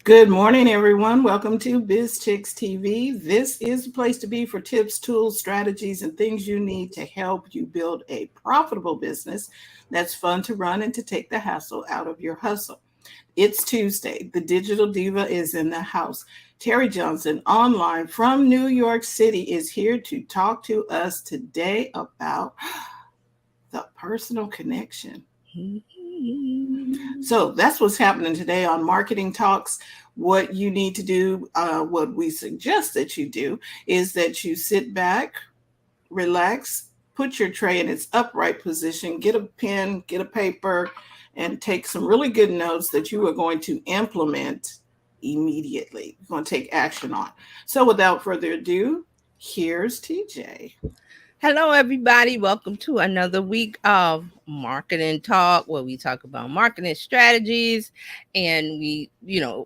Good morning, everyone. Welcome to Bizchicks TV. This is the place to be for tips, tools, strategies, and things you need to help you build a profitable business that's fun to run and to take the hassle out of your hustle. It's Tuesday. The digital diva is in the house. Terry Johnson, online from New York City, is here to talk to us today about the personal connection. So that's what's happening today on Marketing Talks. What you need to do, what we suggest that you do, is that you sit back, relax, put your tray in its upright position, get a pen, get a paper, and take some really good notes that you are going to implement immediately. You're going to take action on. So without further ado, here's TJ. Hello, everybody. Welcome to another week of Marketing Talk, where we talk about marketing strategies. And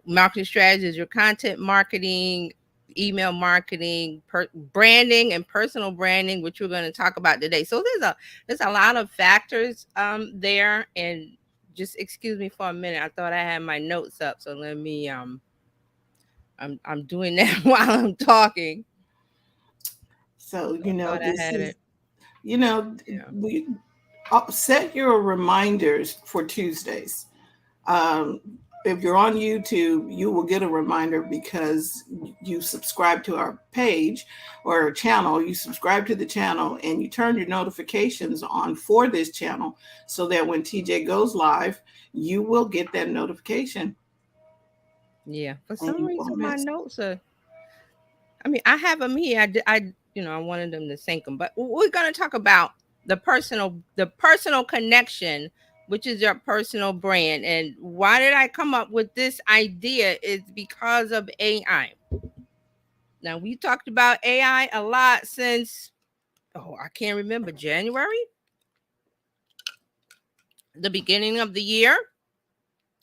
marketing strategies, your content marketing, email marketing, branding, and personal branding, which we're going to talk about today. So there's a lot of factors there. And just excuse me for a minute. I thought I had my notes up, so let me I'm doing that while I'm talking. So, I thought I this had is, it. Yeah. we set your reminders for Tuesdays. Um, if you're on YouTube, you will get a reminder because you subscribe to our page or our channel. You subscribe to the channel and you turn your notifications on for this channel so that when TJ goes live, you will get that notification Yeah, for and some you reason won't my miss. notes are. I mean, I have them here. I wanted them to sync them, but we're gonna talk about the personal connection, which is your personal brand. And why did I come up with this idea? Is because of AI. Now we talked about AI a lot since I can't remember January, the beginning of the year,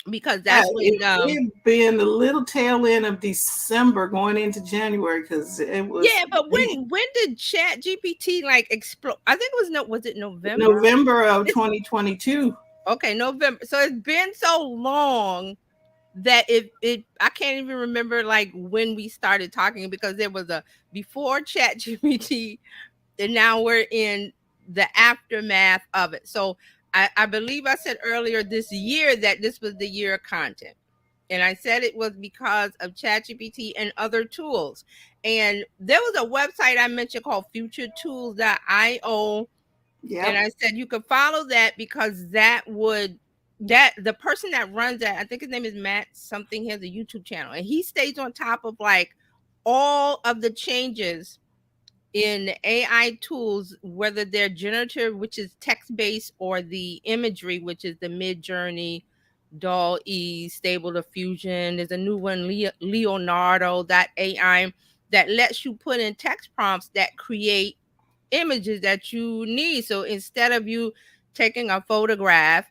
because that's when It been a little tail end of December going into January because it was yeah, but when did Chat GPT like explode? I think it was no was it November? November of 2022. Okay, November. So it's been so long that it I can't even remember like when we started talking, because there was a before Chat GPT and now we're in the aftermath of it. So I believe I said earlier this year that this was the year of content. And I said it was because of ChatGPT and other tools. And there was a website I mentioned called futuretools.io. And Yep. I said you could follow that because that the person that runs that, I think his name is Matt something, he has a YouTube channel. And he stays on top of like all of the changes in AI tools, whether they're generative, which is text based, or the imagery, which is the Mid Journey, Doll E, Stable Diffusion. There's a new one, Leonardo, that AI that lets you put in text prompts that create images that you need. So instead of you taking a photograph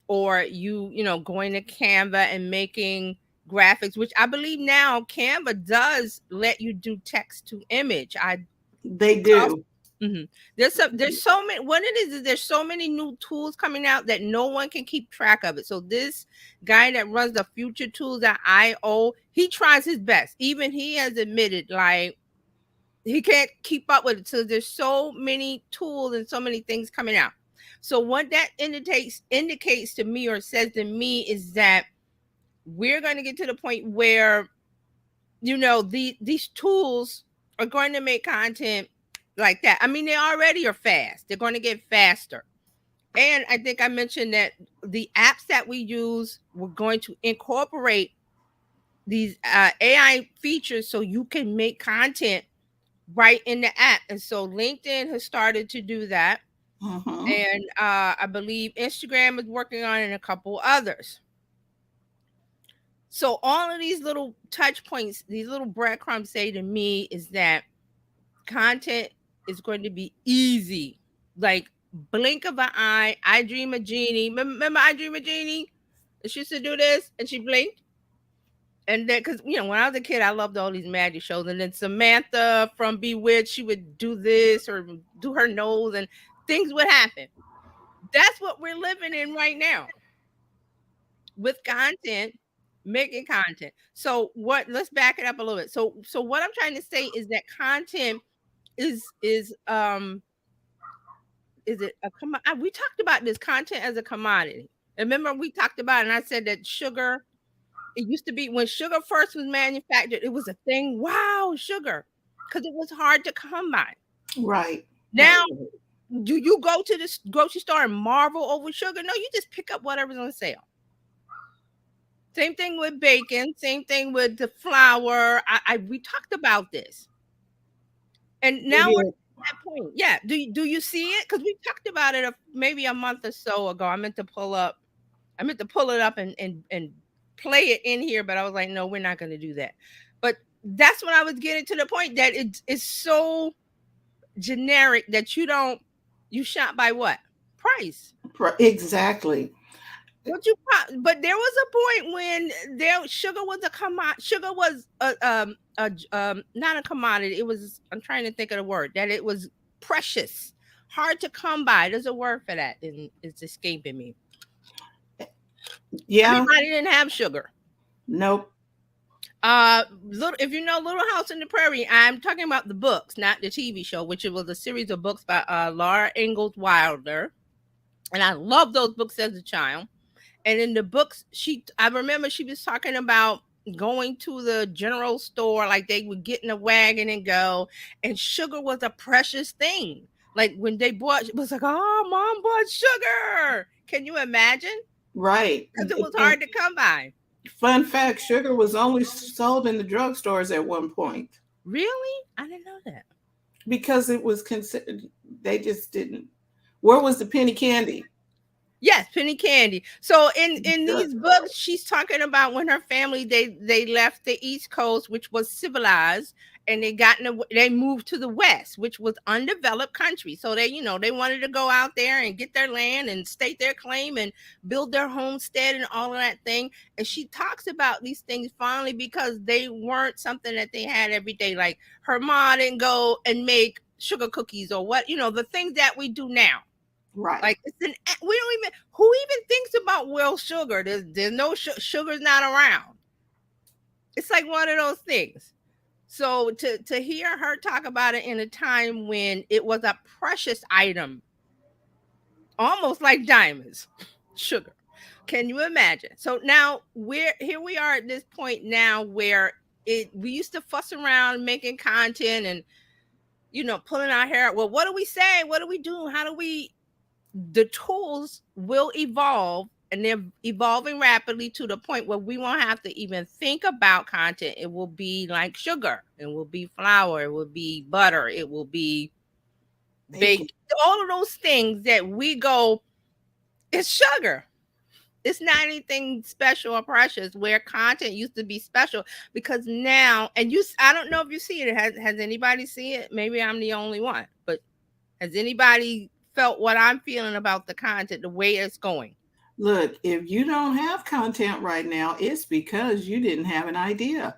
or going to Canva and making graphics, which I believe now Canva does let you do text to image. I They also, do. there's so many. What it is there's so many new tools coming out that no one can keep track of it. So this guy that runs the Future Tools.io, he tries his best. Even he has admitted like he can't keep up with it. So there's so many tools and so many things coming out. So what that indicates to me, or says to me, is that we're going to get to the point where these tools are going to make content like that. I mean, they already are fast. They're going to get faster. And I think I mentioned that the apps that we use, we're going to incorporate these AI features so you can make content right in the app. And so LinkedIn has started to do that. Mm-hmm. And I believe Instagram is working on it, and a couple others. So all of these little touch points, these little breadcrumbs say to me is that content is going to be easy. Like blink of an eye. I Dream a Genie. Remember I Dream a Genie? She used to do this and she blinked. And then, because when I was a kid, I loved all these magic shows. And then Samantha from Bewitched, she would do this or do her nose, and things would happen. That's what we're living in right now with content. Making content. So what? Let's back it up a little bit. So what I'm trying to say is that content is it a we talked about this content as a commodity. Remember we talked about it and I said that sugar, it used to be when sugar first was manufactured, it was a thing. Wow, sugar, because it was hard to come by. Right. Right. Now, do you go to the grocery store and marvel over sugar? No, you just pick up whatever's on sale. Same thing with bacon. Same thing with the flour. We talked about this, and We now we're did. at that point. Yeah. Do you see it? Because we talked about it maybe a month or so ago. I meant to pull up. I meant to pull it up and play it in here, but I was like, no, we're not going to do that. But that's when I was getting to the point that it's so generic that you shop by what price. Exactly. But there was a point when sugar was a commodity. Sugar was not a commodity. It was, I'm trying to think of the word, that it was precious, hard to come by. There's a word for that, and it's escaping me. Yeah. Everybody didn't have sugar. Nope. If you know Little House on the Prairie, I'm talking about the books, not the TV show, which it was a series of books by Laura Ingalls Wilder, and I loved those books as a child. And in the books, I remember she was talking about going to the general store, like they would get in a wagon and go, and sugar was a precious thing. Like when they bought, it was like, oh, mom bought sugar. Can you imagine? Right. Because it was hard to come by. Fun fact, sugar was only sold in the drugstores at one point. Really? I didn't know that. Because it was considered, they just didn't. Where was the penny candy? Yes, penny candy. So in these books, she's talking about when her family they left the East Coast, which was civilized, and they moved to the West, which was undeveloped country. So they wanted to go out there and get their land and state their claim and build their homestead and all of that thing. And she talks about these things finally because they weren't something that they had every day. Like her mom didn't go and make sugar cookies or the things that we do now. Right. Like who even thinks about sugar? There's no sugar's not around. It's like one of those things. So to hear her talk about it in a time when it was a precious item, almost like diamonds, sugar. Can you imagine? So now we are at this point now where we used to fuss around making content and pulling our hair out. Well, what do we say? What do we do? How do we? The tools will evolve, and they're evolving rapidly to the point where we won't have to even think about content. It will be like sugar, it will be flour, it will be butter, it will be bacon. All of those things that we go, it's sugar. It's not anything special or precious, where content used to be special, because now, and I don't know if you see it. Has anybody seen it? Maybe I'm the only one, but has anybody felt what I'm feeling about the content, the way it's going? Look, if you don't have content right now, it's because you didn't have an idea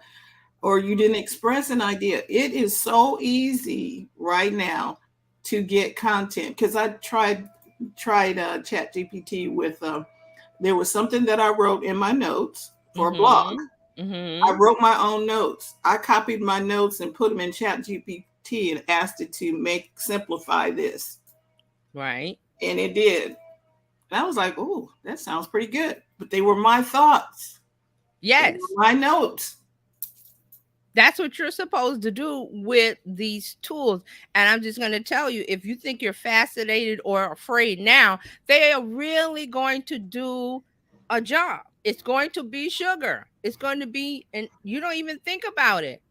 or you didn't express an idea. It is so easy right now to get content, because I tried Chat GPT with there was something that I wrote in my notes for a blog. I wrote my own notes. I copied my notes and put them in Chat GPT and asked it to simplify this. Right. And it did. And I was like, oh, that sounds pretty good. But they were my thoughts. Yes. My notes. That's what you're supposed to do with these tools. And I'm just going to tell you, if you think you're fascinated or afraid now, they are really going to do a job. It's going to be sugar. It's going to be, and you don't even think about it.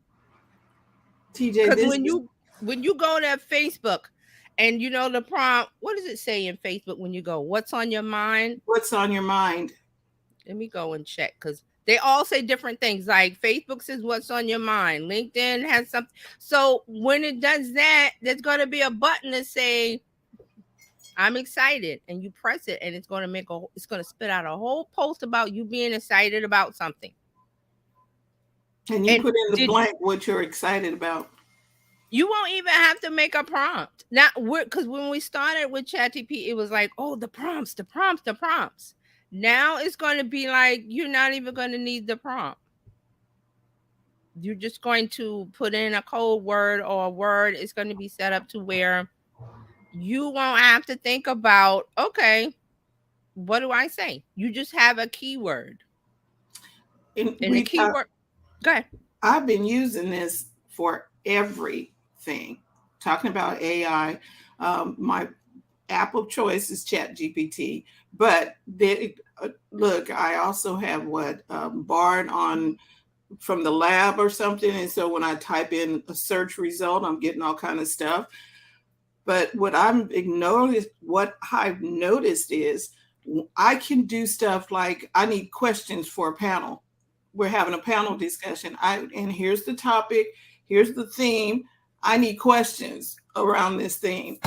TJ, because when you go to Facebook and the prompt, what does it say in Facebook when you go, what's on your mind? What's on your mind? Let me go and check, because they all say different things. Like Facebook says, what's on your mind? LinkedIn has something. So when it does that, there's going to be a button that say, I'm excited, and you press it, and it's going to spit out a whole post about you being excited about something. And you put in the blank what you're excited about. You won't even have to make a prompt. Now, because when we started with ChatGPT, it was like, oh, the prompts. Now it's going to be like you're not even going to need the prompt. You're just going to put in a code word or a word. It's going to be set up to where you won't have to think about, okay, what do I say? You just have a keyword. And And the keyword, go ahead. I've been using this for everything. Talking about AI, my app of choice is Chat GPT, but look, I also have what Bard on from the lab or something, and so when I type in a search result, I'm getting all kind of stuff. But what I've noticed is I can do stuff like I need questions for a panel. We're having a panel discussion. And here's the topic, here's the theme. I need questions around this theme.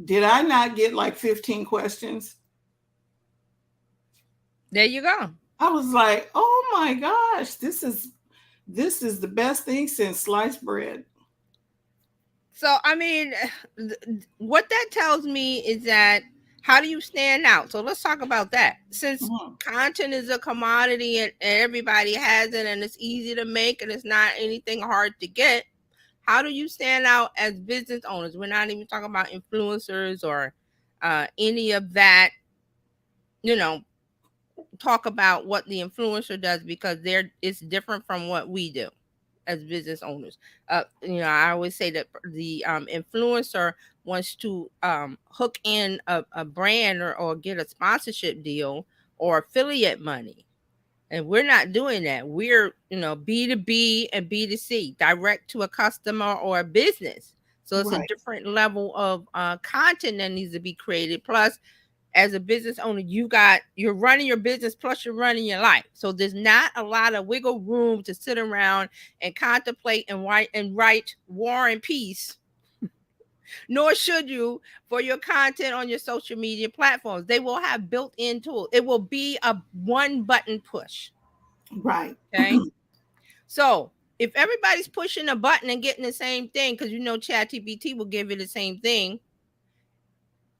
Did I not get like 15 questions? There you go. I was like, oh my gosh, this is the best thing since sliced bread. So, I mean, what that tells me is that how do you stand out? So, let's talk about that. Since content is a commodity and everybody has it and it's easy to make and it's not anything hard to get, how do you stand out as business owners? We're not even talking about influencers or any of that, you know, talk about what the influencer does because it's different from what we do as business owners. I always say that the influencer wants to hook in a brand or get a sponsorship deal or affiliate money. And we're not doing that. We're, B2B and B2C, direct to a customer or a business. So it's a Right. different level of content that needs to be created. Plus, as a business owner, you're running your business plus you're running your life. So there's not a lot of wiggle room to sit around and contemplate and write War and Peace. Nor should you for your content on your social media platforms. They will have built-in tools. It will be a one button push. Right. Okay. So if everybody's pushing a button and getting the same thing, because ChatGPT will give you the same thing,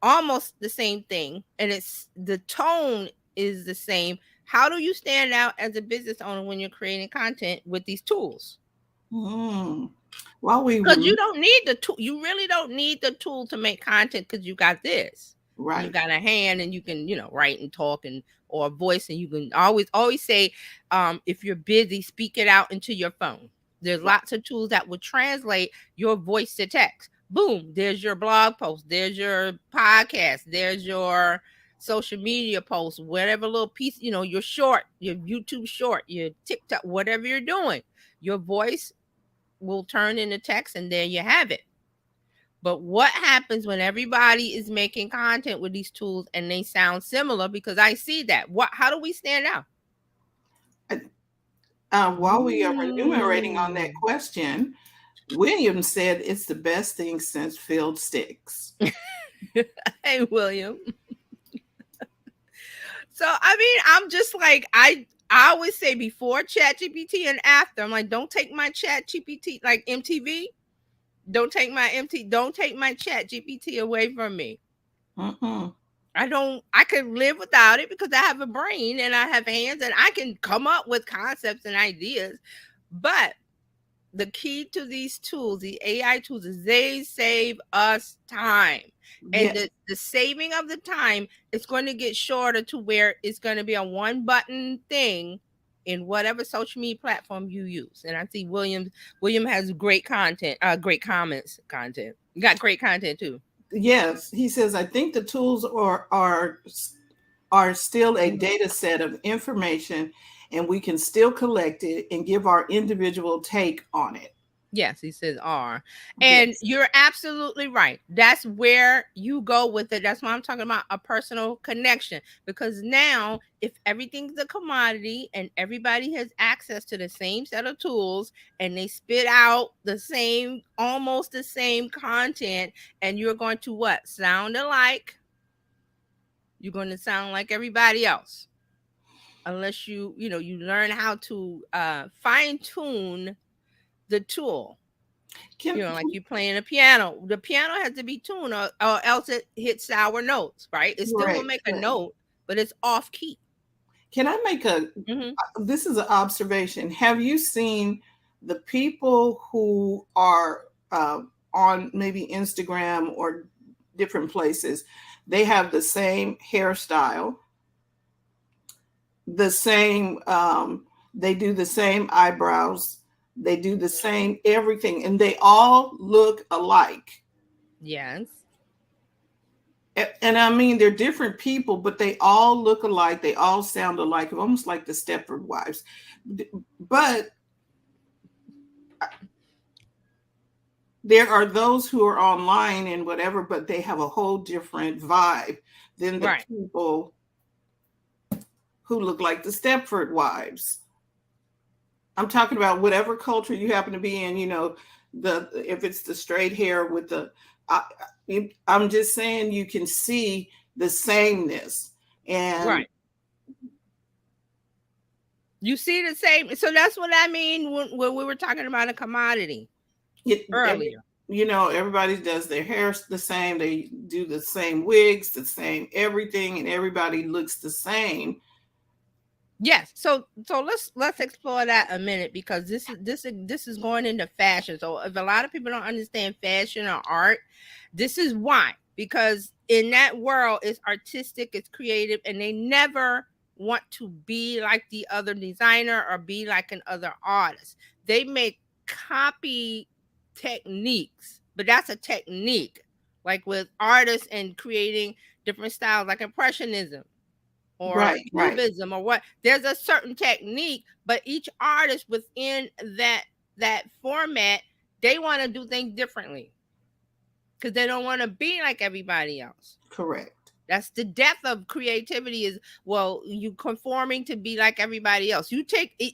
almost the same thing, and it's the tone is the same. How do you stand out as a business owner when you're creating content with these tools? While we were, Because you don't need the tool. You really don't need the tool to make content because you got this. right. You got a hand and you can, write and talk or a voice, and you can always say, if you're busy, speak it out into your phone. There's lots of tools that will translate your voice to text. Boom, there's your blog post, there's your podcast, there's your social media post, whatever little piece, your short, your YouTube short, your TikTok, whatever you're doing, your voice will turn into text, and there you have it. But what happens when everybody is making content with these tools and they sound similar? Because I see that. How do we stand out? While we are enumerating on that question, William said it's the best thing since filled sticks. Hey, William. So, I mean, I'm just like, I always say before ChatGPT and after, I'm like, don't take my ChatGPT, like MTV. Don't take my ChatGPT away from me. I could live without it because I have a brain and I have hands and I can come up with concepts and ideas. But the key to these tools, the AI tools, is they save us time. And the saving of the time is going to get shorter to where it's going to be a one button thing in whatever social media platform you use. And I see William has great content, great content. You got great content too. Yes, he says, I think the tools are still a data set of information, and we can still collect it and give our individual take on it. Yes, he says are. And you're absolutely right. That's where you go with it. That's why I'm talking about a personal connection. Because now, if everything's a commodity and everybody has access to the same set of tools and they spit out almost the same content, and you're going to what? Sound alike. You're going to sound like everybody else. Unless you learn how to fine tune the tool. Like you playing a piano. The piano has to be tuned or else it hits sour notes, right? It still will make a note, but it's off key. Can I make a, this is an observation. Have you seen the people who are on maybe Instagram or different places? They have the same hairstyle, the same, they do the same eyebrows, they do the same everything, and they all look alike. Yes. And I mean, they're different people, but they all look alike. They all sound alike, almost like the Stepford Wives. But there are those who are online and whatever, but they have a whole different vibe than the people who look like the Stepford Wives. I'm talking about whatever culture you happen to be in, you know, if it's the straight hair with the, I'm just saying you can see the sameness. And you see the same. So that's what I mean when we were talking about a commodity earlier. You know, everybody does their hair the same. They do the same wigs, the same everything, and everybody looks the same. Yes. So let's explore that a minute, because this is going into fashion. So if a lot of people don't understand fashion or art, this is why. Because in that world, it's artistic, it's creative, and they never want to be like the other designer or be like an other artist. They make copy techniques, but that's a technique. Like with artists and creating different styles, like impressionism or cubism or what, there's a certain technique, but each artist within that format, they want to do things differently because they don't want to be like everybody else. Correct. That's the death of creativity, is, well, you conforming to be like everybody else.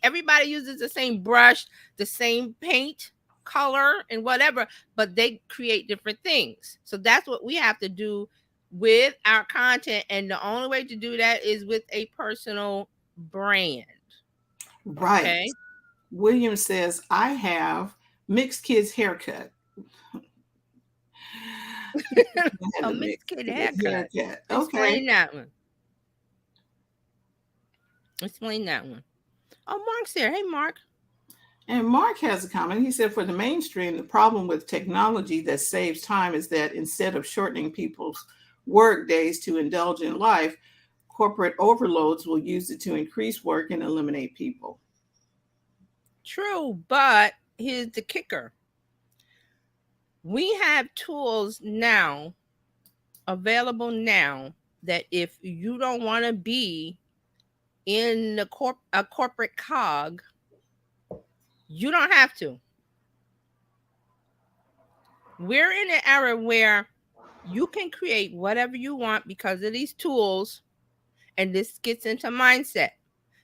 Everybody uses the same brush, the same paint color and whatever, but they create different things. So that's what we have to do with our content, and the only way to do that is with a personal brand. Right. Okay? William says, I have mixed kids haircut. A mixed kid haircut. Okay. Explain that one. Oh, Mark's there. Hey, Mark. And Mark has a comment. He said, for the mainstream, the problem with technology that saves time is that instead of shortening people's work days to indulge in life, corporate overloads will use it to increase work and eliminate people. True, but here's the kicker. We have tools now, available now, that if you don't want to be in a corporate cog, you don't have to. We're in an era where you can create whatever you want because of these tools, and this gets into mindset.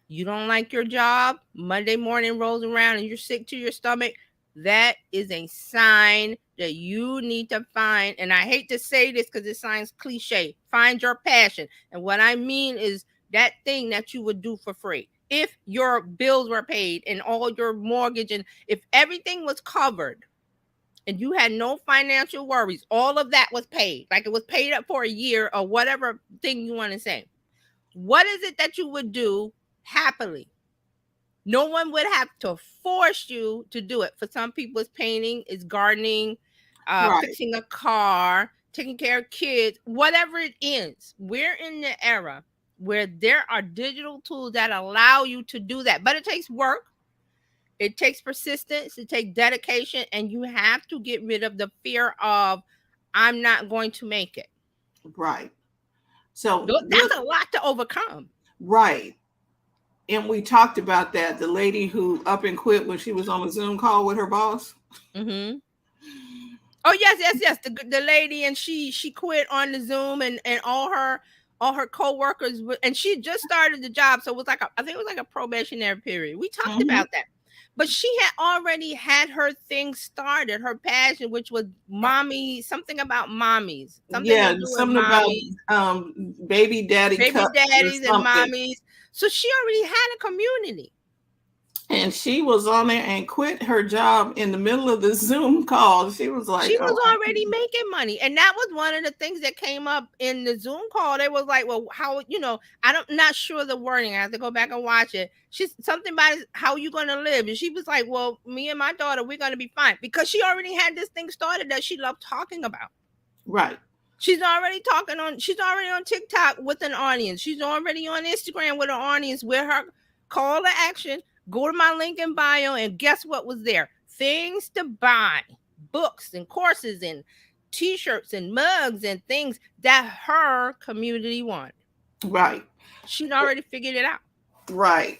You don't like your job, Monday morning rolls around and you're sick to your stomach. That is a sign that you need to find, and I hate to say this because it sounds cliche, find your passion. And what I mean is that thing that you would do for free. If your bills were paid and all your mortgage, and if everything was covered and you had no financial worries, all of that was paid, like it was paid up for a year or whatever thing you want to say, what is it that you would do happily? No one would have to force you to do it. For some people, it's painting, it's gardening, fixing a car, taking care of kids, whatever it is. We're in the era where there are digital tools that allow you to do that. But it takes work. It takes persistence. It takes dedication. And you have to get rid of the fear of, I'm not going to make it. Right. So that's a lot to overcome. Right. And we talked about that. The lady who up and quit when she was on a Zoom call with her boss. Mm-hmm. Oh, yes. The lady, and she quit on the Zoom, and all her co-workers, and she just started the job. So it was I think it was like a probationary period. We talked about that. But she had already had her thing started, her passion, which was something about mommies. Something about baby daddies and mommies. So she already had a community. And she was on there and quit her job in the middle of the Zoom call. She was like, She oh, was already making money. And that was one of the things that came up in the Zoom call. They was like, well, how, I'm not sure the wording. I have to go back and watch it. She's something about how you going to live. And she was like, well, me and my daughter, we're going to be fine. Because she already had this thing started that she loved talking about. right. She's already on TikTok with an audience. She's already on Instagram with an audience with her call to action. Go to my link in bio, and guess what was there? Things to buy, books and courses and t-shirts and mugs and things that her community wanted. Right. She'd already figured it out. Right.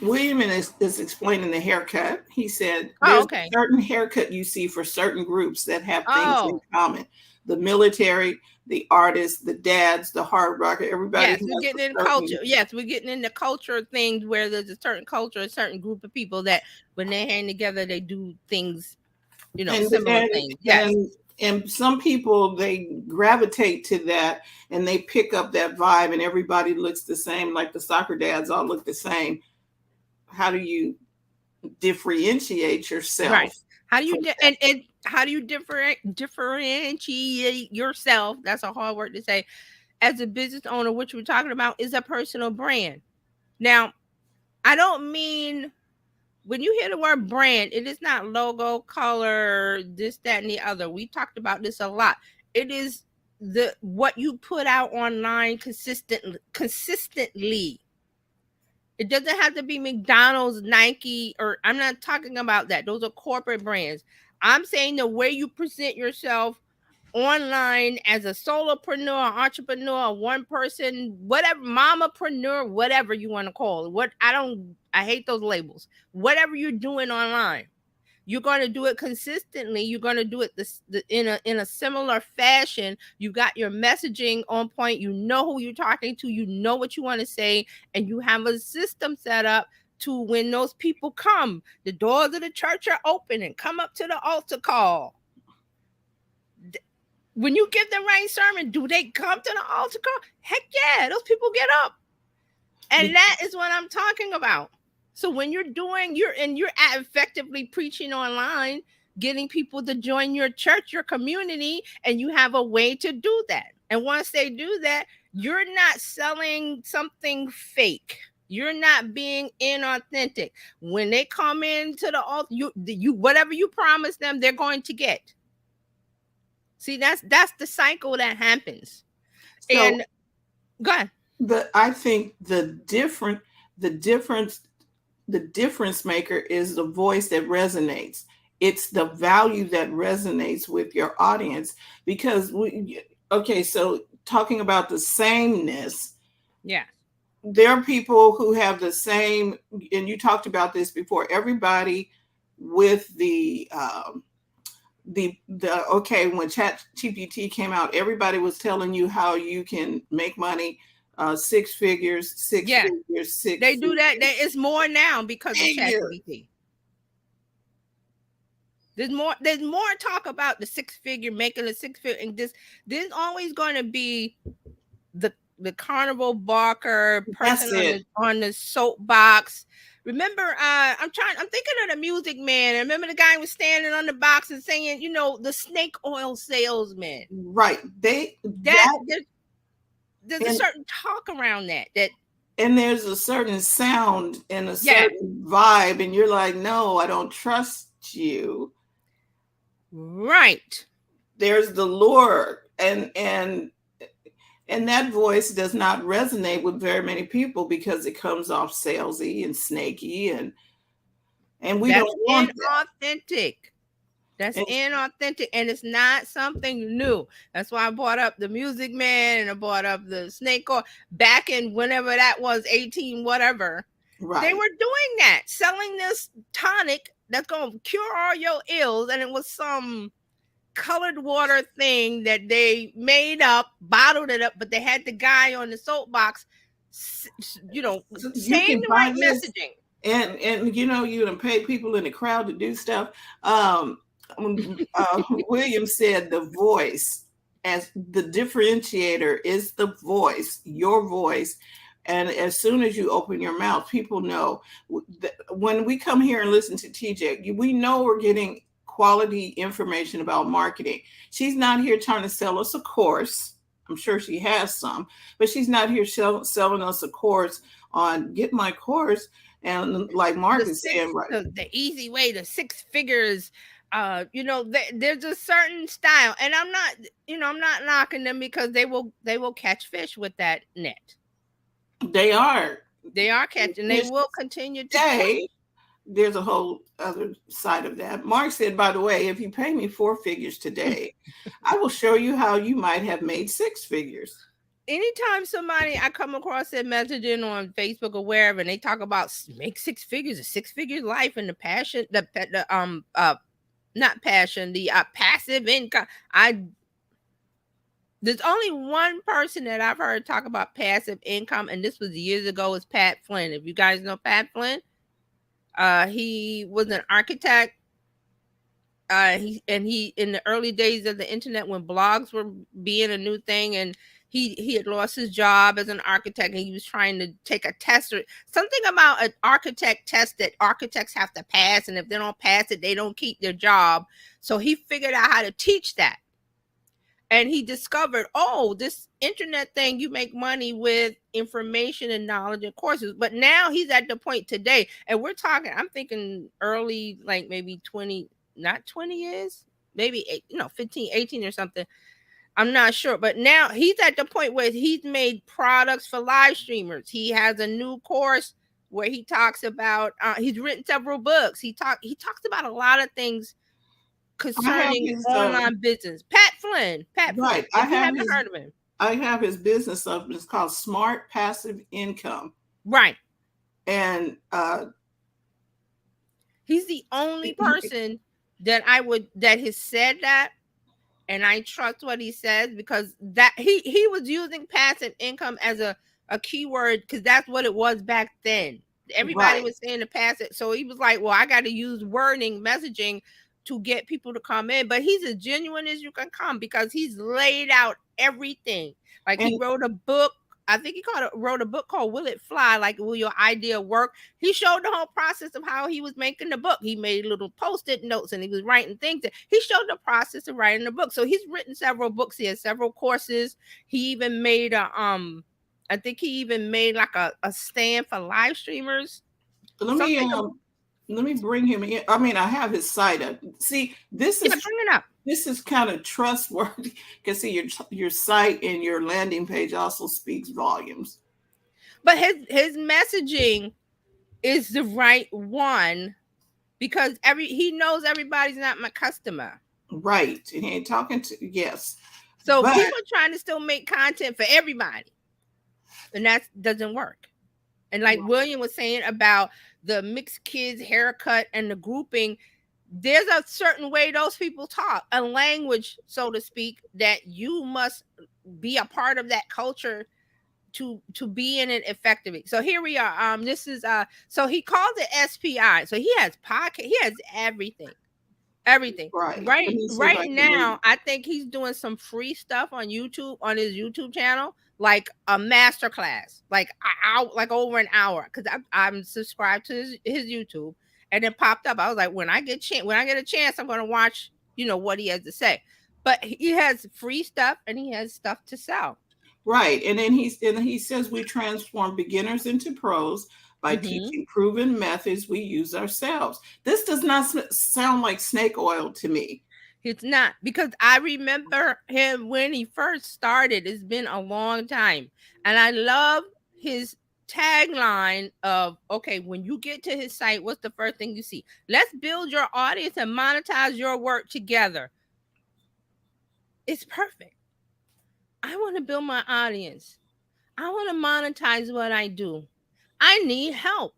William is explaining the haircut. He said Oh, there's okay. a certain haircut you see for certain groups that have things in Oh, common. The military, the artists, the dads, the hard rocker, everybody yes, has we're a getting in certain. culture. Yes, we're getting into culture things where there's a certain culture, a certain group of people that when they hang together, they do things, and similar and things. Yes. and some people, they gravitate to that and they pick up that vibe, and everybody looks the same, like the soccer dads all look the same. How do you differentiate yourself? Right. How do you and how do you differentiate yourself? That's a hard word to say. As a business owner, which we're talking about is a personal brand. Now, I don't mean when you hear the word brand, it is not logo, color, this, that, and the other. We talked about this a lot. It is what you put out online consistently. It doesn't have to be McDonald's, Nike, or I'm not talking about that. Those are corporate brands. I'm saying the way you present yourself online as a solopreneur, entrepreneur, one person, whatever, mamapreneur, whatever you want to call it. I hate those labels. Whatever you're doing online, you're going to do it consistently. You're going to do it in a similar fashion. You got your messaging on point. You know who you're talking to. You know what you want to say, and you have a system set up to when those people come, the doors of the church are open and come up to the altar call. When you give the right sermon, do they come to the altar call? Heck yeah, those people get up. And that is what I'm talking about. So when you're effectively preaching online, getting people to join your church, your community, and you have a way to do that. And once they do that, you're not selling something fake. You're not being inauthentic. When they come into the altar, you whatever you promise them, they're going to get. See, that's the cycle that happens. So, and go ahead. I think the difference maker is the voice that resonates. It's the value that resonates with your audience, because so talking about the sameness. Yeah. There are people who have the same, and you talked about this before, everybody with when ChatGPT came out, everybody was telling you how you can make money, six figures. They do that. It's more now because of ChatGPT. There's more talk about the six-figure, making a six-figure, and there's always going to be the carnival barker person on the soapbox. Remember, I'm thinking of the Music Man. I remember the guy was standing on the box and saying, the snake oil salesman. Right. There's a certain talk around that. And there's a certain sound and a certain vibe, and you're like, no, I don't trust you. Right. There's the lure, and that voice does not resonate with very many people because it comes off salesy and snaky, and we don't want inauthentic. That's inauthentic, and it's not something new. That's why I brought up the Music Man and I brought up the snake oil back in whenever that was, 18 whatever. Right. They were doing that, selling this tonic that's going to cure all your ills, and it was some colored water thing that they made up, bottled it up, but they had the guy on the soapbox, saying the right messaging. And you done pay people in the crowd to do stuff. William said the voice as the differentiator is the voice, your voice. And as soon as you open your mouth, people know. When we come here and listen to TJ, we know we're getting quality information about marketing. She's not here trying to sell us a course. I'm sure she has some, but she's not here selling us a course on get my course. And like Mark is saying, right? The easy way to six figures. There's a certain style, and I'm not knocking them because they will catch fish with that net. They are. They are catching. They will continue to catch. There's a whole other side of that. Mark said, by the way, if you pay me 4 figures today, I will show you how you might have made 6 figures. Anytime somebody I come across their messaging on Facebook or wherever, and they talk about make 6 figures, a 6-figure life, and the passion, not passion, the passive income. There's only one person that I've heard talk about passive income, and this was years ago. Is Pat Flynn? If you guys know Pat Flynn, he was an architect. He in the early days of the internet when blogs were being a new thing, and he had lost his job as an architect, and he was trying to take a test or something about an architect test that architects have to pass, and if they don't pass it, they don't keep their job. So he figured out how to teach that. And he discovered, this internet thing, you make money with information and knowledge and courses. But now he's at the point today, and we're talking, I'm thinking early, like maybe 20, not 20 years, maybe 15, 18 or something. I'm not sure. But now he's at the point where he's made products for live streamers. He has a new course where he talks about, he's written several books. He talks about a lot of things concerning online business. Pat Flynn. Right. If you haven't heard of him. I have his business up. It's called Smart Passive Income. Right. And he's the only person that has said that, and I trust what he says, because that he was using passive income as a keyword because that's what it was back then. Everybody was saying the passive. So he was like, well, I got to use wording, messaging to get people to come in. But he's as genuine as you can come because he's laid out everything. Like he wrote a book. I think he wrote a book called Will It Fly? Like, will your idea work? He showed the whole process of how he was making the book. He made little Post-it notes and he was writing things. He showed the process of writing the book. So he's written several books. He has several courses. He even made I think he even made like a stand for live streamers. Let me bring him in. I mean, I have his site up. See, this is bring it up. This is kind of trustworthy because see, your site and your landing page also speaks volumes. But his messaging is the right one because he knows everybody's not my customer. Right, and he ain't talking to yes. So people are trying to still make content for everybody, and that doesn't work. And like William was saying about the mixed kids haircut and the grouping, there's a certain way those people talk, a language, so to speak, that you must be a part of that culture to be in it effectively. So here we are. This is so he calls it SPI. So he has podcast, he has everything. Right now, I think he's doing some free stuff on YouTube, on his YouTube channel, like a master class, like over an hour, because I'm subscribed to his YouTube, and it popped up. I was like, when I get a chance, I'm going to watch, what he has to say. But he has free stuff and he has stuff to sell. Right, and then he says we transform beginners into pros by teaching proven methods we use ourselves. This does not sound like snake oil to me. It's not, because I remember him when he first started. It's been a long time. And I love his tagline of, okay, when you get to his site, what's the first thing you see? Let's build your audience and monetize your work together. It's perfect. I want to build my audience. I want to monetize what I do. I need help.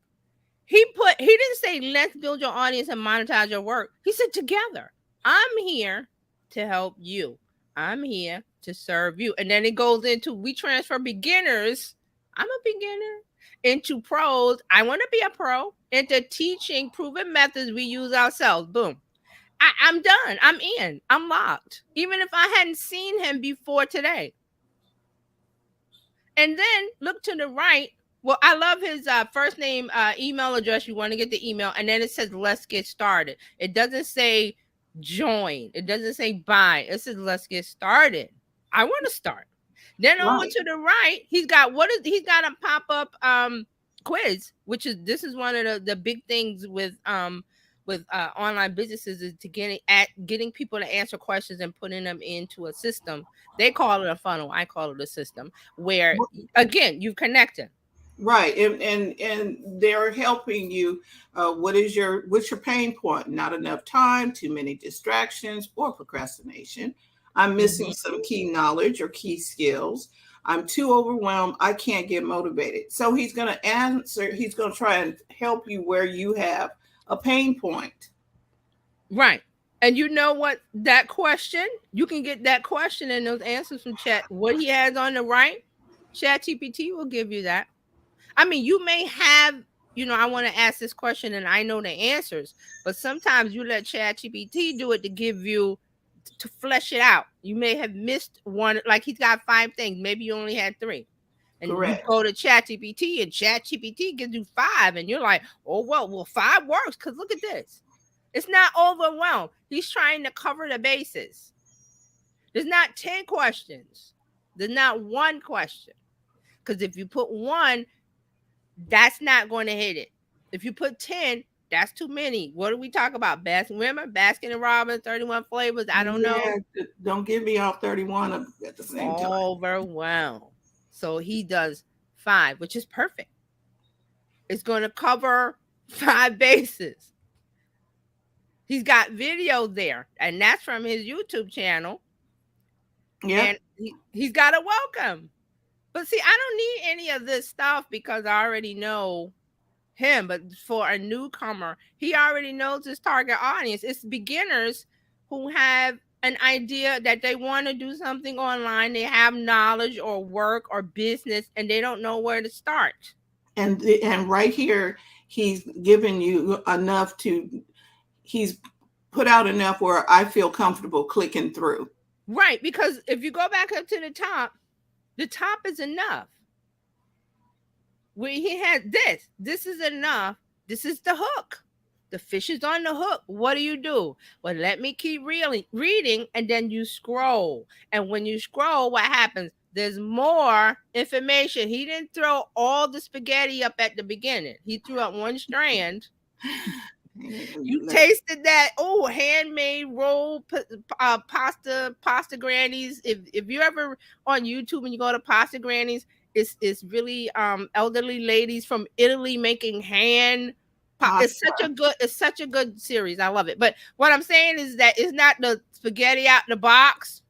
He didn't say, let's build your audience and monetize your work. He said, together. I'm here to help you. I'm here to serve you. And then it goes into, we transfer beginners. I'm a beginner. Into pros. I want to be a pro. Into teaching proven methods we use ourselves. Boom. I'm done. I'm in. I'm locked. Even if I hadn't seen him before today. And then look to the right. Well, I love his first name, email address. You want to get the email, and then it says "Let's get started." It doesn't say join. It doesn't say buy. It says "Let's get started." I want to start. Then over Right. to the right, he's got a pop up quiz, which is this is one of the big things with online businesses is to getting people to answer questions and putting them into a system. They call it a funnel. I call it a system where again you connect it. Right, and they're helping you. What's your pain point? Not enough time, too many distractions, or procrastination. I'm missing Mhm. some key knowledge or key skills. I'm too overwhelmed. I can't get motivated. So he's going to answer. He's going to try and help you where you have a pain point. Right. And you know what? That question, you can get that question and those answers from chat. What he has on the right, Chat GPT will give you that. I mean, you may have, I want to ask this question and I know the answers, but sometimes you let Chat GPT do it to give you to flesh it out. You may have missed one, like he's got 5 things. Maybe you only had 3. And you Correct. go to ChatGPT and ChatGPT gives you 5, and you're like, oh well, 5 works because look at this. It's not overwhelmed. He's trying to cover the bases. There's not 10 questions. There's not one question. Because if you put one, that's not going to hit it. If you put 10, that's too many. What do we talk about? Remember Baskin and Robbins, 31 flavors? I don't know. Yeah, don't get me off 31 at the same time. Overwhelmed. So he does 5, which is perfect. It's going to cover 5 bases. He's got video there, and that's from his YouTube channel. And Yep. he's got a welcome. But see, I don't need any of this stuff because I already know him. But for a newcomer, he already knows his target audience. It's beginners who have an idea that they want to do something online. They have knowledge or work or business, and they don't know where to start. And right here, he's given you enough to. He's put out enough where I feel comfortable clicking through. Right, because if you go back up to the top is enough. Where he had this. This is enough. This is the hook. The fish is on the hook. What do? Well, let me keep reading, and then you scroll. And when you scroll, what happens? There's more information. He didn't throw all the spaghetti up at the beginning. He threw up one strand. You tasted that handmade roll pasta grannies. If you're ever on YouTube and you go to pasta grannies, it's really elderly ladies from Italy making hand Pasta. it's such a good series. I love it. But what I'm saying is that it's not the spaghetti out in the box.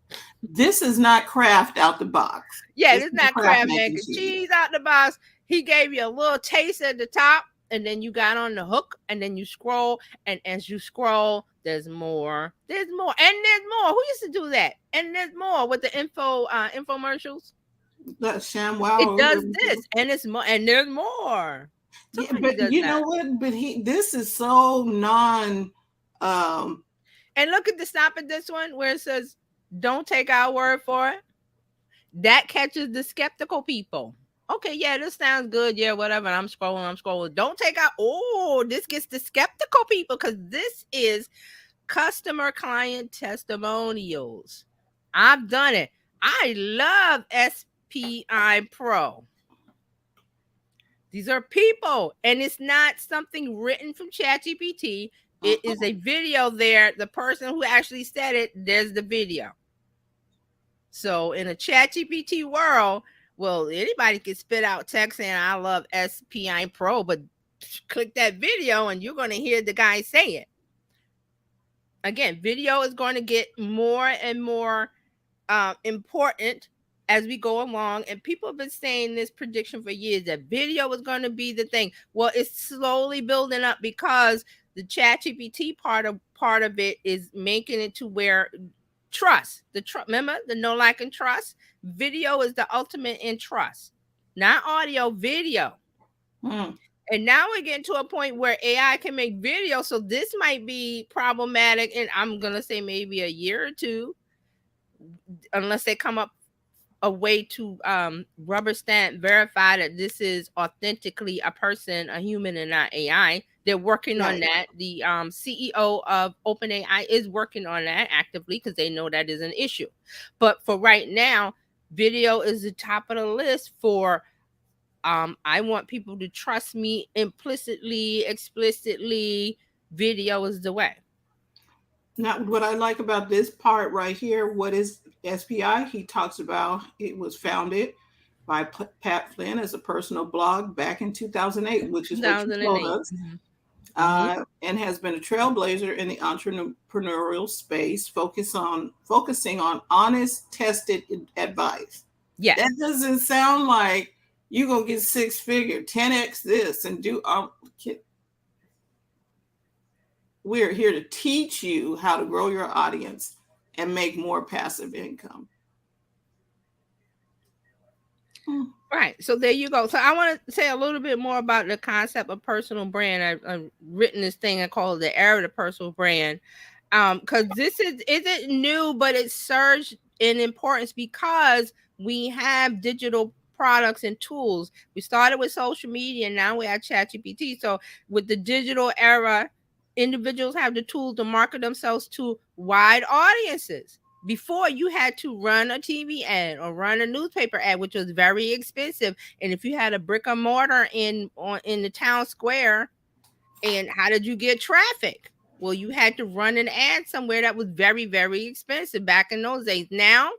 This is not Kraft out the box. Yeah, This it's is not Kraft Kraft mac mac and and cheese. cheese out the box. He gave you a little taste at the top, and then you got on the hook, and then you scroll, and as you scroll, there's more, and there's more. Who used to do that? And there's more with the infomercials. That It ShamWow. does this, and it's more, and there's more. Yeah, Somebody but does you know that. what? But this is so non. Um, And look at the stop at this one where it says, "Don't take our word for it." That catches the skeptical people. Okay, yeah, this sounds good. Yeah, whatever. I'm scrolling. Don't take out. Oh, this gets the skeptical people because this is customer client testimonials. I've done it. I love SPI Pro. These are people, and it's not something written from ChatGPT. It is a video there. The person who actually said it, there's the video. So in a ChatGPT world, well, anybody can spit out text saying I love SPI Pro, but click that video and you're going to hear the guy say it. Again, video is going to get more and more important as we go along, and people have been saying this prediction for years that video is going to be the thing. Well, it's slowly building up because the ChatGPT part of it is making it to where trust remember the know, like, and trust. Video is the ultimate in trust, not audio, video. And now we're getting to a point where AI can make video, so this might be problematic, and I'm gonna say maybe a year or two, unless they come up a way to rubber stamp verify that this is authentically a person, a human, and not AI. They're working on Right. that. The CEO of OpenAI is working on that actively because they know that is an issue. But for right now, video is the top of the list for I want people to trust me implicitly, explicitly. Video is the way. Now, what I like about this part right here, what is SPI? He talks about it was founded by Pat Flynn as a personal blog back in 2008, which is what you told 2008. us, Mm-hmm. and has been a trailblazer in the entrepreneurial space, focusing on honest, tested advice. Yes. That doesn't sound like you gonna get 6-figure, 10x this, and do. We're here to teach you how to grow your audience and make more passive income. Right. So there you go. So I want to say a little bit more about the concept of personal brand. I've written this thing I call it the era of the personal brand. Because this isn't new, but it surged in importance because we have digital products and tools. We started with social media, and now we have ChatGPT. So with the digital era, individuals have the tools to market themselves to wide audiences. Before, you had to run a TV ad or run a newspaper ad, which was very expensive. And if you had a brick and mortar in the town square, and how did you get traffic? Well, you had to run an ad somewhere that was very, very expensive back in those days. Now,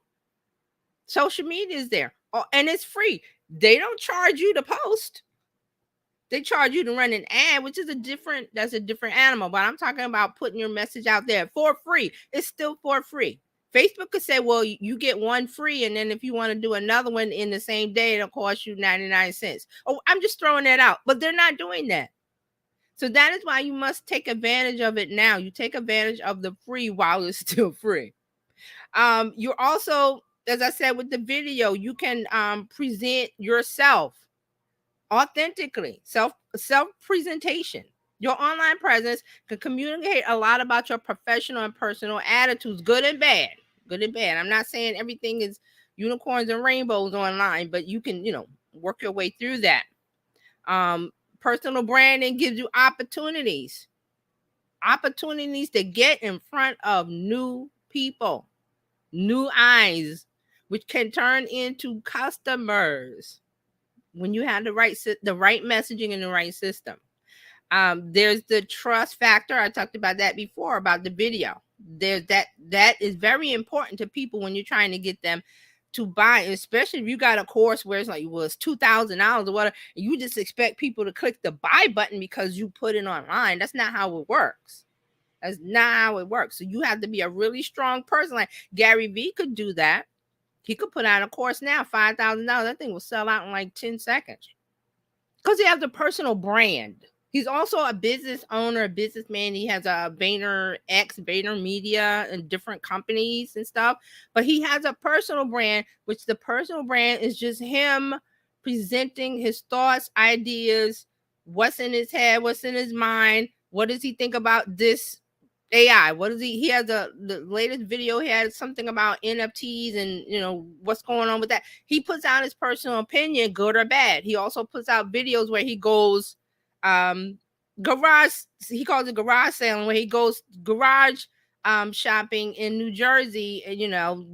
social media is there, and it's free. They don't charge you to post. They charge you to run an ad, which is that's a different animal. But I'm talking about putting your message out there for free. It's still for free. Facebook could say, well, you get one free, and then if you want to do another one in the same day, it'll cost you 99 cents. Oh, I'm just throwing that out. But they're not doing that. So that is why you must take advantage of it now. You take advantage of the free while it's still free. You're also, as I said with the video, you can present yourself authentically, self presentation. Your online presence can communicate a lot about your professional and personal attitudes, good and bad. Good and bad. I'm not saying everything is unicorns and rainbows online, but you can, work your way through that. Personal branding gives you opportunities to get in front of new people, new eyes, which can turn into customers when you have the right messaging and the right system. There's the trust factor. I talked about that before about the video. There's that is very important to people when you're trying to get them to buy, especially if you got a course where it's like, well, it's $2,000 or whatever. You just expect people to click the buy button because you put it online. That's not how it works. That's not how it works. So you have to be a really strong person. Like Gary Vee could do that. He could put out a course now, $5,000. That thing will sell out in like 10 seconds. Because he has a personal brand. He's also a business owner, a businessman. He has a Vayner Media and different companies and stuff. But he has a personal brand, which the personal brand is just him presenting his thoughts, ideas, what's in his head, what's in his mind. What does he think about this AI? What is he has the latest video, he had something about NFTs and what's going on with that. He puts out his personal opinion, good or bad. He also puts out videos where he goes garage, he calls it garage sailing, where he goes garage shopping in New Jersey,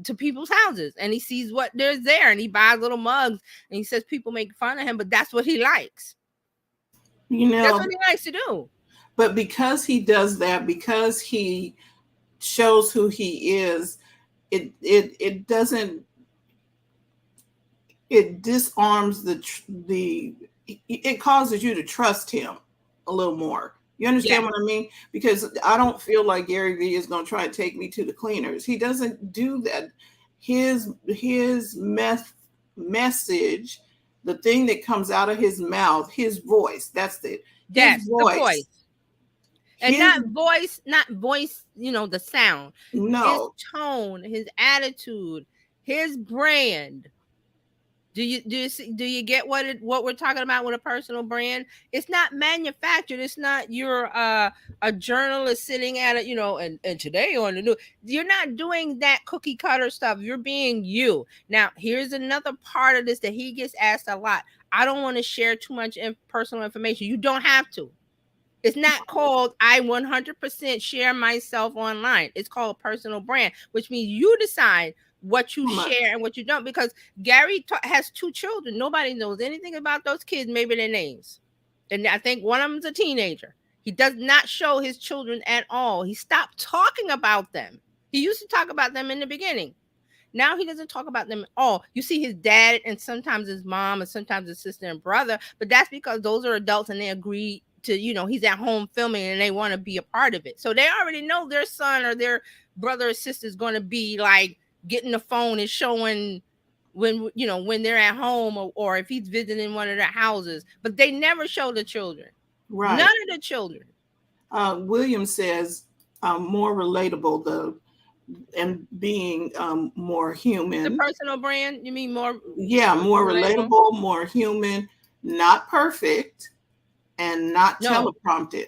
to people's houses, and he sees what there's there, and he buys little mugs, and he says people make fun of him, but that's what he likes. That's what he likes to do. But because he does that, because he shows who he is, it disarms it causes you to trust him a little more. You understand what I mean? Because I don't feel like Gary Vee is going to try to take me to the cleaners. He doesn't do that. His message, the thing that comes out of his mouth, his voice, that's the voice. And not voice, the sound. No. His tone, his attitude, his brand. Do you get what we're talking about with a personal brand? It's not manufactured. It's not you're a journalist sitting at it, and today on the news. You're not doing that cookie cutter stuff. You're being you. Now, here's another part of this that he gets asked a lot. I don't want to share too much personal information. You don't have to. It's not called I 100% share myself online. It's called personal brand, which means you decide what you share and what you don't. Because Gary has 2 children. Nobody knows anything about those kids, maybe their names. And I think one of them's a teenager. He does not show his children at all. He stopped talking about them. He used to talk about them in the beginning. Now he doesn't talk about them at all. You see his dad and sometimes his mom and sometimes his sister and brother, but that's because those are adults and they agree to, he's at home filming and they want to be a part of it. So they already know their son or their brother or sister is going to be like getting the phone and showing when they're at home or if he's visiting one of their houses, but they never show the children. Right. None of the children. William says more relatable, and being more human. The personal brand, you mean more? Yeah, more relatable, more human, not perfect, and not teleprompted.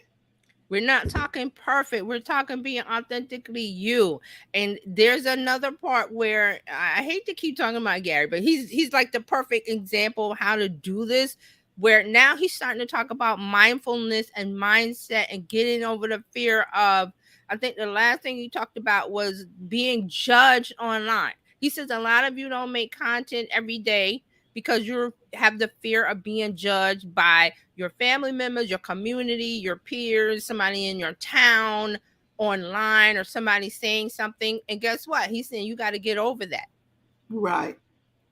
We're not talking perfect. We're talking being authentically you. And there's another part where I hate to keep talking about Gary, but he's like the perfect example of how to do this, where now he's starting to talk about mindfulness and mindset and getting over the fear of, I think the last thing he talked about was being judged online. He says a lot of you don't make content every day because you have the fear of being judged by your family members, your community, your peers, somebody in your town, online, or somebody saying something. And guess what? He's saying you got to get over that. Right.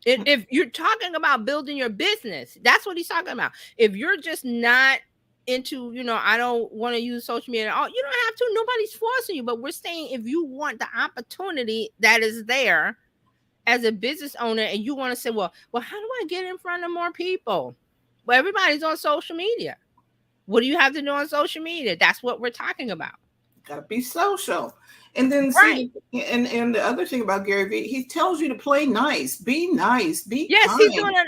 If you're talking about building your business, that's what he's talking about. If you're just not into, I don't want to use social media at all, you don't have to. Nobody's forcing you. But we're saying if you want the opportunity that is there as a business owner and you want to say, well, how do I get in front of more people? Well, everybody's on social media. What do you have to do on social media? That's what we're talking about. Got to be social. And then see, and the other thing about Gary Vee, he tells you to play nice, be kind.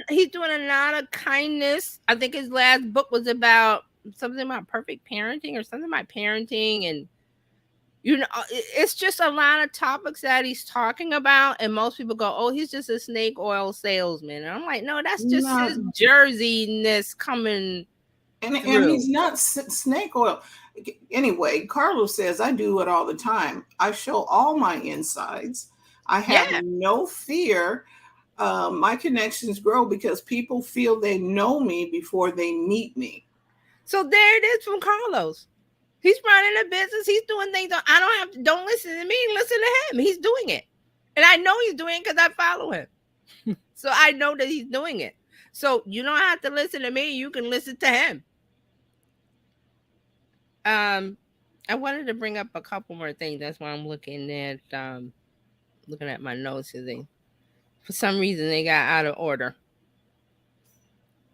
He's doing a lot of kindness. I think his last book was about something about perfect parenting or something about parenting, and it's just a lot of topics that he's talking about, and most people go, oh, he's just a snake oil salesman. And I'm like, no, that's just his jerseyness coming and he's not snake oil. Anyway, Carlos says, I do it all the time. I show all my insides. I have no fear. My connections grow because people feel they know me before they meet me. So there it is from Carlos. He's running a business. He's doing things. Don't listen to me. Listen to him. He's doing it. And I know he's doing it because I follow him. So I know that he's doing it. So you don't have to listen to me. You can listen to him. I wanted to bring up a couple more things. That's why I'm looking at my notes. For some reason, they got out of order.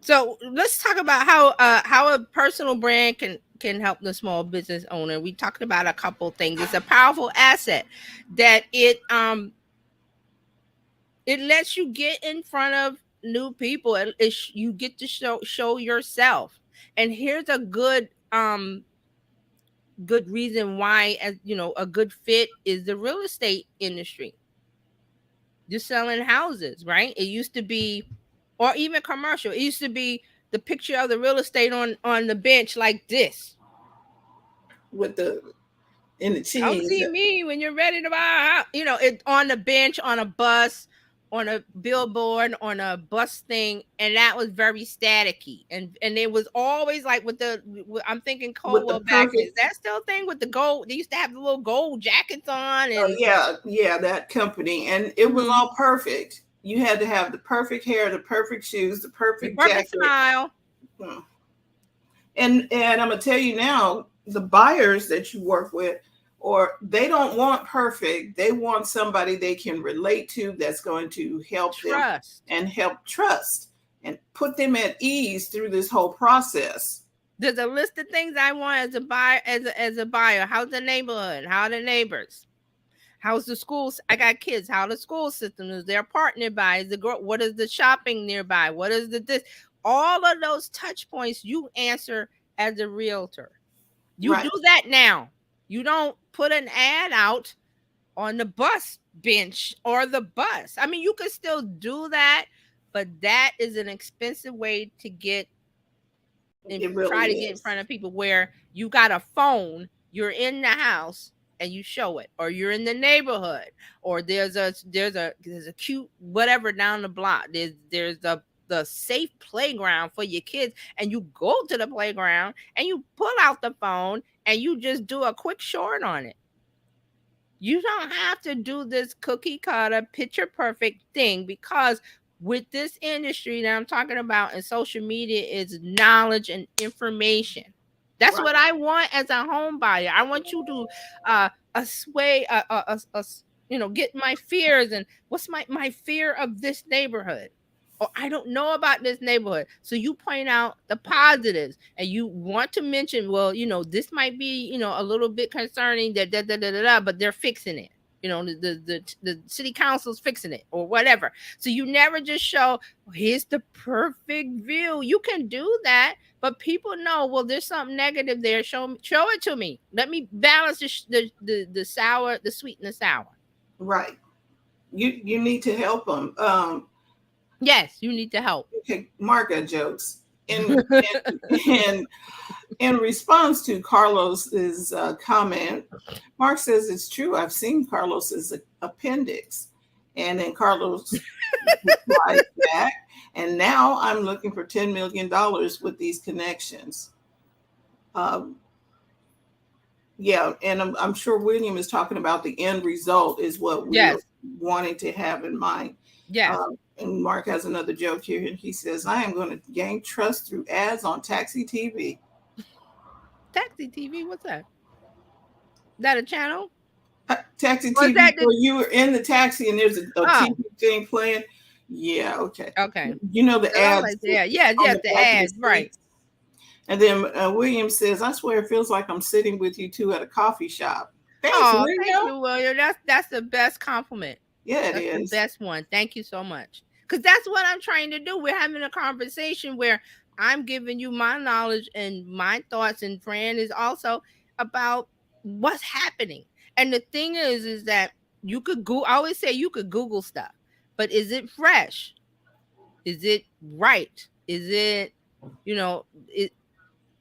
So let's talk about how a personal brand can help the small business owner. We talked about a couple things. It's a powerful asset that it lets you get in front of new people. You get to show yourself. And here's a good reason why, as a good fit is the real estate industry. You're selling houses, right? It used to be, or even commercial. It used to be the picture of the real estate on the bench like this. With in the cheese. Don't see me when you're ready to buy a house. It on the bench, on a bus, on a billboard, on a bus thing, and that was very staticky. And it was always like I'm thinking Caldwell back. Is that still a thing with the gold? They used to have the little gold jackets on. And yeah, that company. And it was all perfect. You had to have the perfect hair, the perfect shoes, the perfect jacket. Smile. And I'm going to tell you now, the buyers that you work with, or they don't want perfect. They want somebody they can relate to that's going to help them and help trust and put them at ease through this whole process. There's a list of things I want as a buyer. How's the neighborhood? How are the neighbors? How's the schools? I got kids. How the school system is? Their park nearby? Is the girl? What is the shopping nearby? What is the this? All of those touch points you answer as a realtor. You Right. do that now. You don't put an ad out on the bus bench or the bus. I mean, you could still do that, but that is an expensive way to get and It really try to get in is. front of people where you got a phone, you're in the house and you show it, or you're in the neighborhood, or there's a cute whatever down the block. There's the safe playground for your kids, and you go to the playground and you pull out the phone and you just do a quick short on it. You don't have to do this cookie cutter, picture perfect thing, because with this industry that I'm talking about in social media is knowledge and information. That's Right. what I want as a home buyer. I want you to assuage, get my fears and what's my fear of this neighborhood. Or I don't know about this neighborhood. So you point out the positives and you want to mention, well, this might be, a little bit concerning that but they're fixing it. The city council's fixing it or whatever. So you never just show, here's the perfect view. You can do that, but people know, well, there's something negative there. Show it to me. Let me balance the sour, the sweet and the sour. Right. You need to help them. Yes, you need to help. Okay, Marga jokes. In in response to Carlos's comment, Mark says it's true. I've seen Carlos's appendix, and then Carlos replied back, and now I'm looking for $10 million with these connections. Um, yeah, and I'm sure William is talking about the end result is what we're Yes. wanting to have in mind. Yes. And Mark has another joke here, and he says, "I am going to gain trust through ads on Taxi TV." Taxi TV, what's that? That a channel? Taxi Was TV, that the where you were in the taxi and there's a oh, TV thing playing. Yeah, okay. okay. You know the 'Cause I was ads like, yeah, yes, on yes, the the back of the ads, right. seats. And then William says, "I swear it feels like I'm sitting with you two at a coffee shop." Thanks, Oh, thank William. you, William. That's the best compliment. Yeah, it That's the is. best one. Thank you so much. Because that's what I'm trying to do. We're having a conversation where I'm giving you my knowledge and my thoughts, and Fran is also about what's happening. And the thing is that you could go. I always say you could Google stuff, but is it fresh? Is it right? Is it, you know,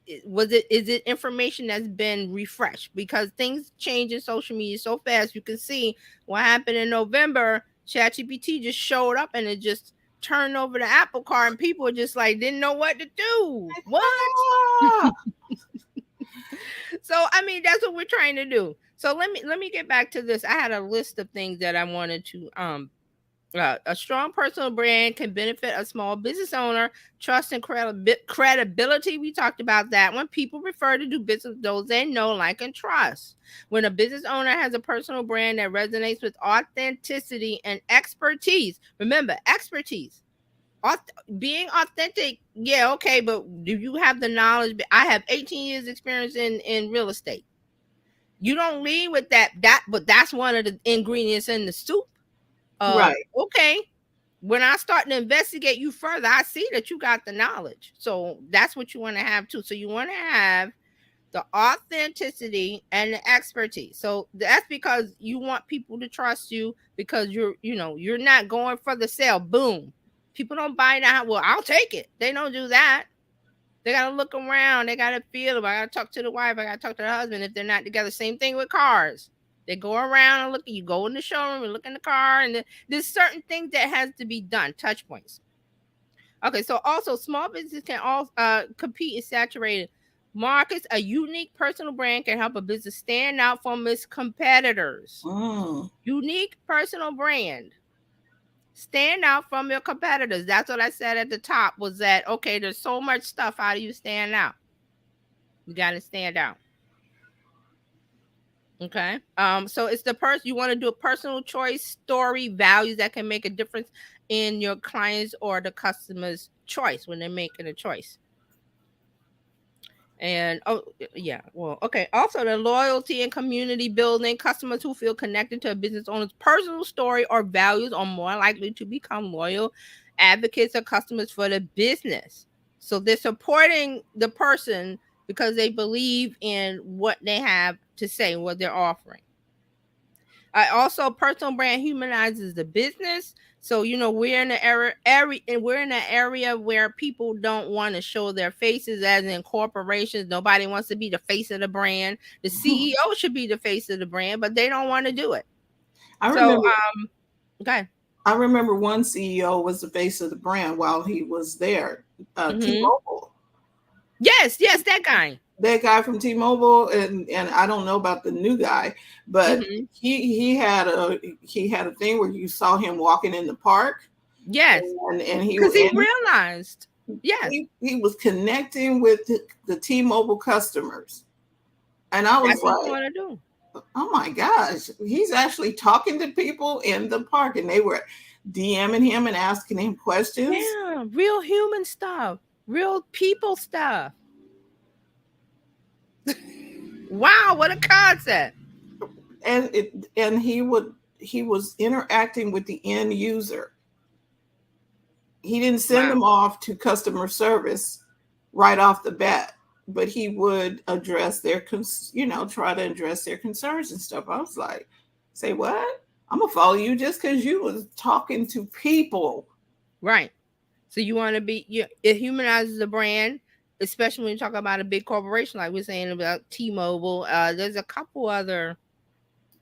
is it information that's been refreshed? Because things change in social media so fast. You can see what happened in November. ChatGPT just showed up and it just turned over the apple cart, and people just like didn't know what to do. What? Ah, So I mean, that's what we're trying to do. So let me get back to this. I had a list of things that I wanted to a strong personal brand can benefit a small business owner. Trust and credibility. We talked about that. When people prefer to do business with those they know, like, and trust. When a business owner has a personal brand that resonates with authenticity and expertise. Remember, expertise. Being authentic, yeah, okay, but do you have the knowledge? I have 18 years experience in real estate. You don't lead with but that's one of the ingredients in the soup. right. Okay, when I start to investigate you further, I see that you got the knowledge. So that's what you want to have too. So you want to have the authenticity and the expertise. So that's because you want people to trust you, because you're not going for the sale. Boom. People don't buy that. Well, I'll take it. They don't do that. They gotta look around. They gotta feel it. I gotta talk to the wife. I gotta talk to the husband if they're not together. Same thing with cars. They go around and look. You go in the showroom and look in the car, and there's certain things that has to be done. Touch points. Okay, so also small business can all compete in saturated markets. A unique personal brand can help a business stand out from its competitors. Mm, Unique personal brand. Stand out from your competitors. That's what I said at the top, was that okay, there's so much stuff. How do you stand out? You got to stand out. Okay. So it's the person you want to do a personal choice, story, values that can make a difference in your clients or the customer's choice when they're making a choice. And yeah, well, okay. Also, the loyalty and community building. Customers who feel connected to a business owner's personal story or values are more likely to become loyal advocates or customers for the business. So they're supporting the person because they believe in what they have to say, what they're offering. Also, personal brand humanizes the business. So we're in the and we're in an area where people don't want to show their faces, as in corporations. Nobody wants to be the face of the brand. The CEO should be the face of the brand, but they don't want to do it. I So, remember. okay. I remember one CEO was the face of the brand while he was there. Mm-hmm. T-Mobile. Yes, that guy. That guy from T-Mobile, and I don't know about the new guy, but Mm-hmm. he had a thing where you saw him walking in the park, Yes, and because he realized. Yes, he was connecting with the T-Mobile customers, and I was that's what you like, want to do. oh my gosh, he's actually talking to people in the park, and they were DMing him and asking him questions. Yeah, real human stuff, real people stuff. Wow, what a concept. And he was interacting with the end user. He didn't send Wow. them off to customer service right off the bat, but he would address their try to address their concerns and stuff. I was like, say what? I'm gonna follow you just because you was talking to people. Right. So you want to be, it humanizes the brand, especially when you talk about a big corporation like we're saying about T-Mobile. There's a couple other,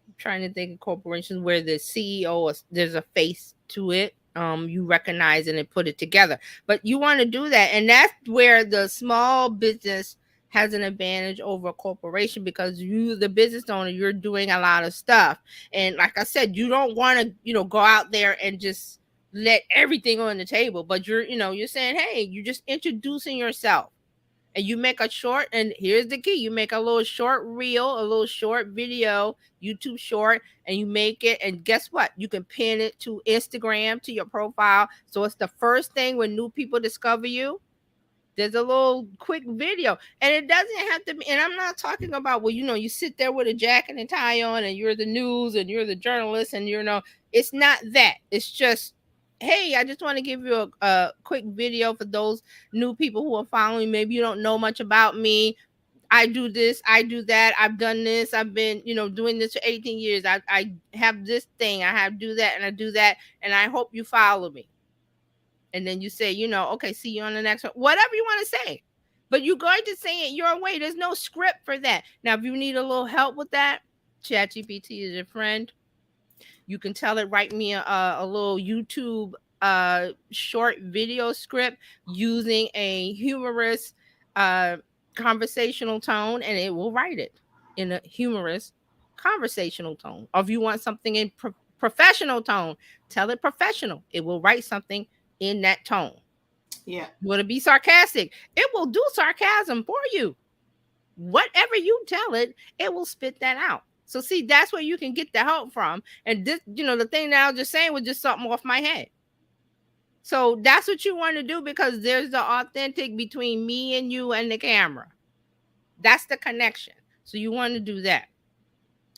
I'm trying to think of corporations where the CEO there's a face to it. You recognize it and put it together. But you want to do that, and that's where the small business has an advantage over a corporation, because you, the business owner, you're doing a lot of stuff. And like I said, you don't want to, go out there and just let everything on the table, but you're saying, hey, you're just introducing yourself. And you make a short, and here's the key, you make a little short reel, a little short video, YouTube short, and you make it, and guess what, you can pin it to Instagram, to your profile, so it's the first thing when new people discover you. There's a little quick video, and it doesn't have to be, and I'm not talking about, well, you sit there with a jacket and tie on and you're the news and you're the journalist, and it's not that. It's just, hey, I just want to give you a quick video for those new people who are following. Maybe you don't know much about me. I do this, I do that, I've done this, I've been, doing this for 18 years. I have this thing, I have do that, and I do that, and I hope you follow me. And then you say, okay, see you on the next one, whatever you want to say. But you're going to say it your way. There's no script for that. Now, if you need a little help with that, ChatGPT is your friend. You can tell it, write me a little YouTube short video script using a humorous conversational tone, and it will write it in a humorous conversational tone. Or if you want something in professional tone, tell it professional. It will write something in that tone. Yeah. You want to be sarcastic, it will do sarcasm for you. Whatever you tell it, it will spit that out. So see, that's where you can get the help from. And this, the thing that I was just saying was just something off my head. So that's what you want to do, because there's the authentic between me and you and the camera. That's the connection. So you want to do that.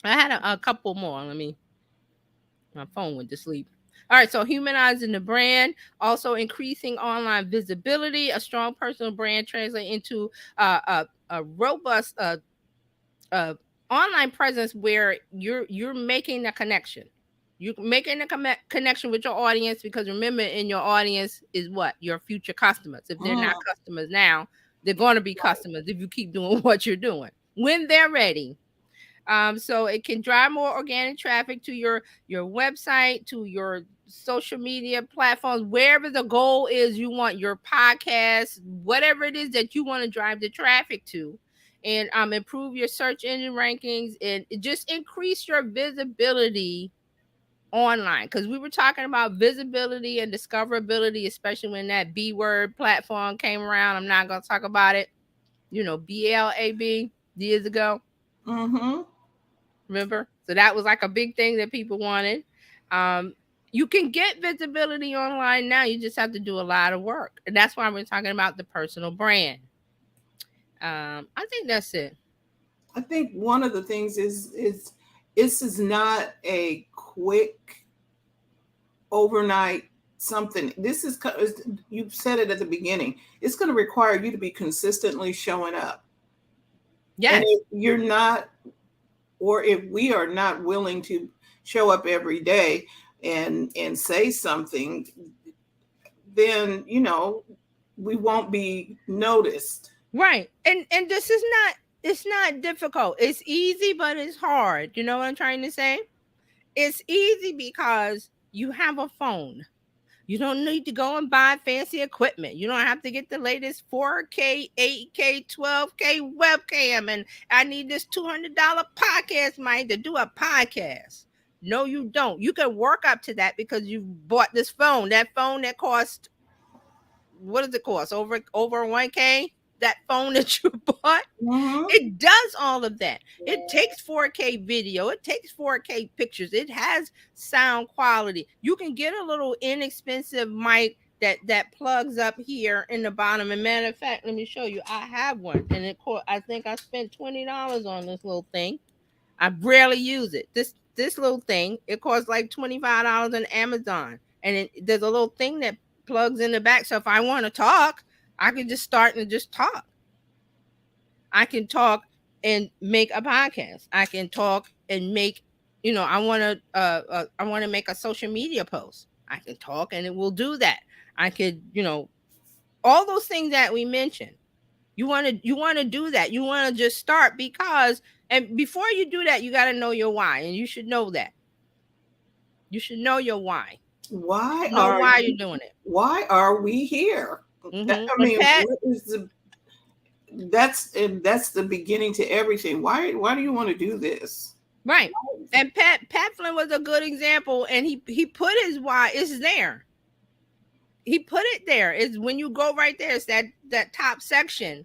I had a couple more. My phone went to sleep. All right, so humanizing the brand, also increasing online visibility. A strong personal brand translates into a robust online presence where you're making a connection. You're making a connection with your audience, because remember, in your audience is what? Your future customers. If they're not customers now, they're going to be customers if you keep doing what you're doing when they're ready. So it can drive more organic traffic to your website, to your social media platforms, wherever the goal is you want, your podcast, whatever it is that you want to drive the traffic to, and improve your search engine rankings, and just increase your visibility online. Because we were talking about visibility and discoverability, especially when that B word platform came around. I'm not going to talk about it. BLAB years ago. Mm-hmm. Remember? So that was like a big thing that people wanted. You can get visibility online now. You just have to do a lot of work. And that's why we're talking about the personal brand. I think that's it. I think one of the things is this is not a quick overnight something. This is, you said it at the beginning. It's going to require you to be consistently showing up. And Yes. if you're not, or if we are not willing to show up every day and say something, then we won't be noticed. Right. And this is not, it's not difficult. It's easy, but it's hard. You know what I'm trying to say? It's easy because you have a phone. You don't need to go and buy fancy equipment. You don't have to get the latest 4K, 8K, 12K webcam. And I need this $200 podcast mic to do a podcast. No, you don't. You can work up to that because you bought this phone. That phone that cost, what does it cost? Over 1K? That phone that you bought? Mm-hmm. It does all of that. It takes 4K video. It takes 4K pictures. It has sound quality. You can get a little inexpensive mic that plugs up here in the bottom. And matter of fact, let me show you. I have one, and I think I spent $20 on this little thing. I rarely use it. This little thing, it costs like $25 on Amazon, and there's a little thing that plugs in the back. So if I want to talk, I can just start and just talk. I can talk and make a podcast. I can talk and make, I want to make a social media post. I can talk and it will do that. I could, all those things that we mentioned. You want to do that. You want to just start because, and before you do that, you got to know your why, and you should know that. You should know your why. You Why should know are why you're doing it. why are we here? I And mean, Pat, what is that's the beginning to everything. Why do you want to do this? right. And Pat Flynn was a good example, and he put his why. It's there. He put it there. Is when you go right there. It's that top section,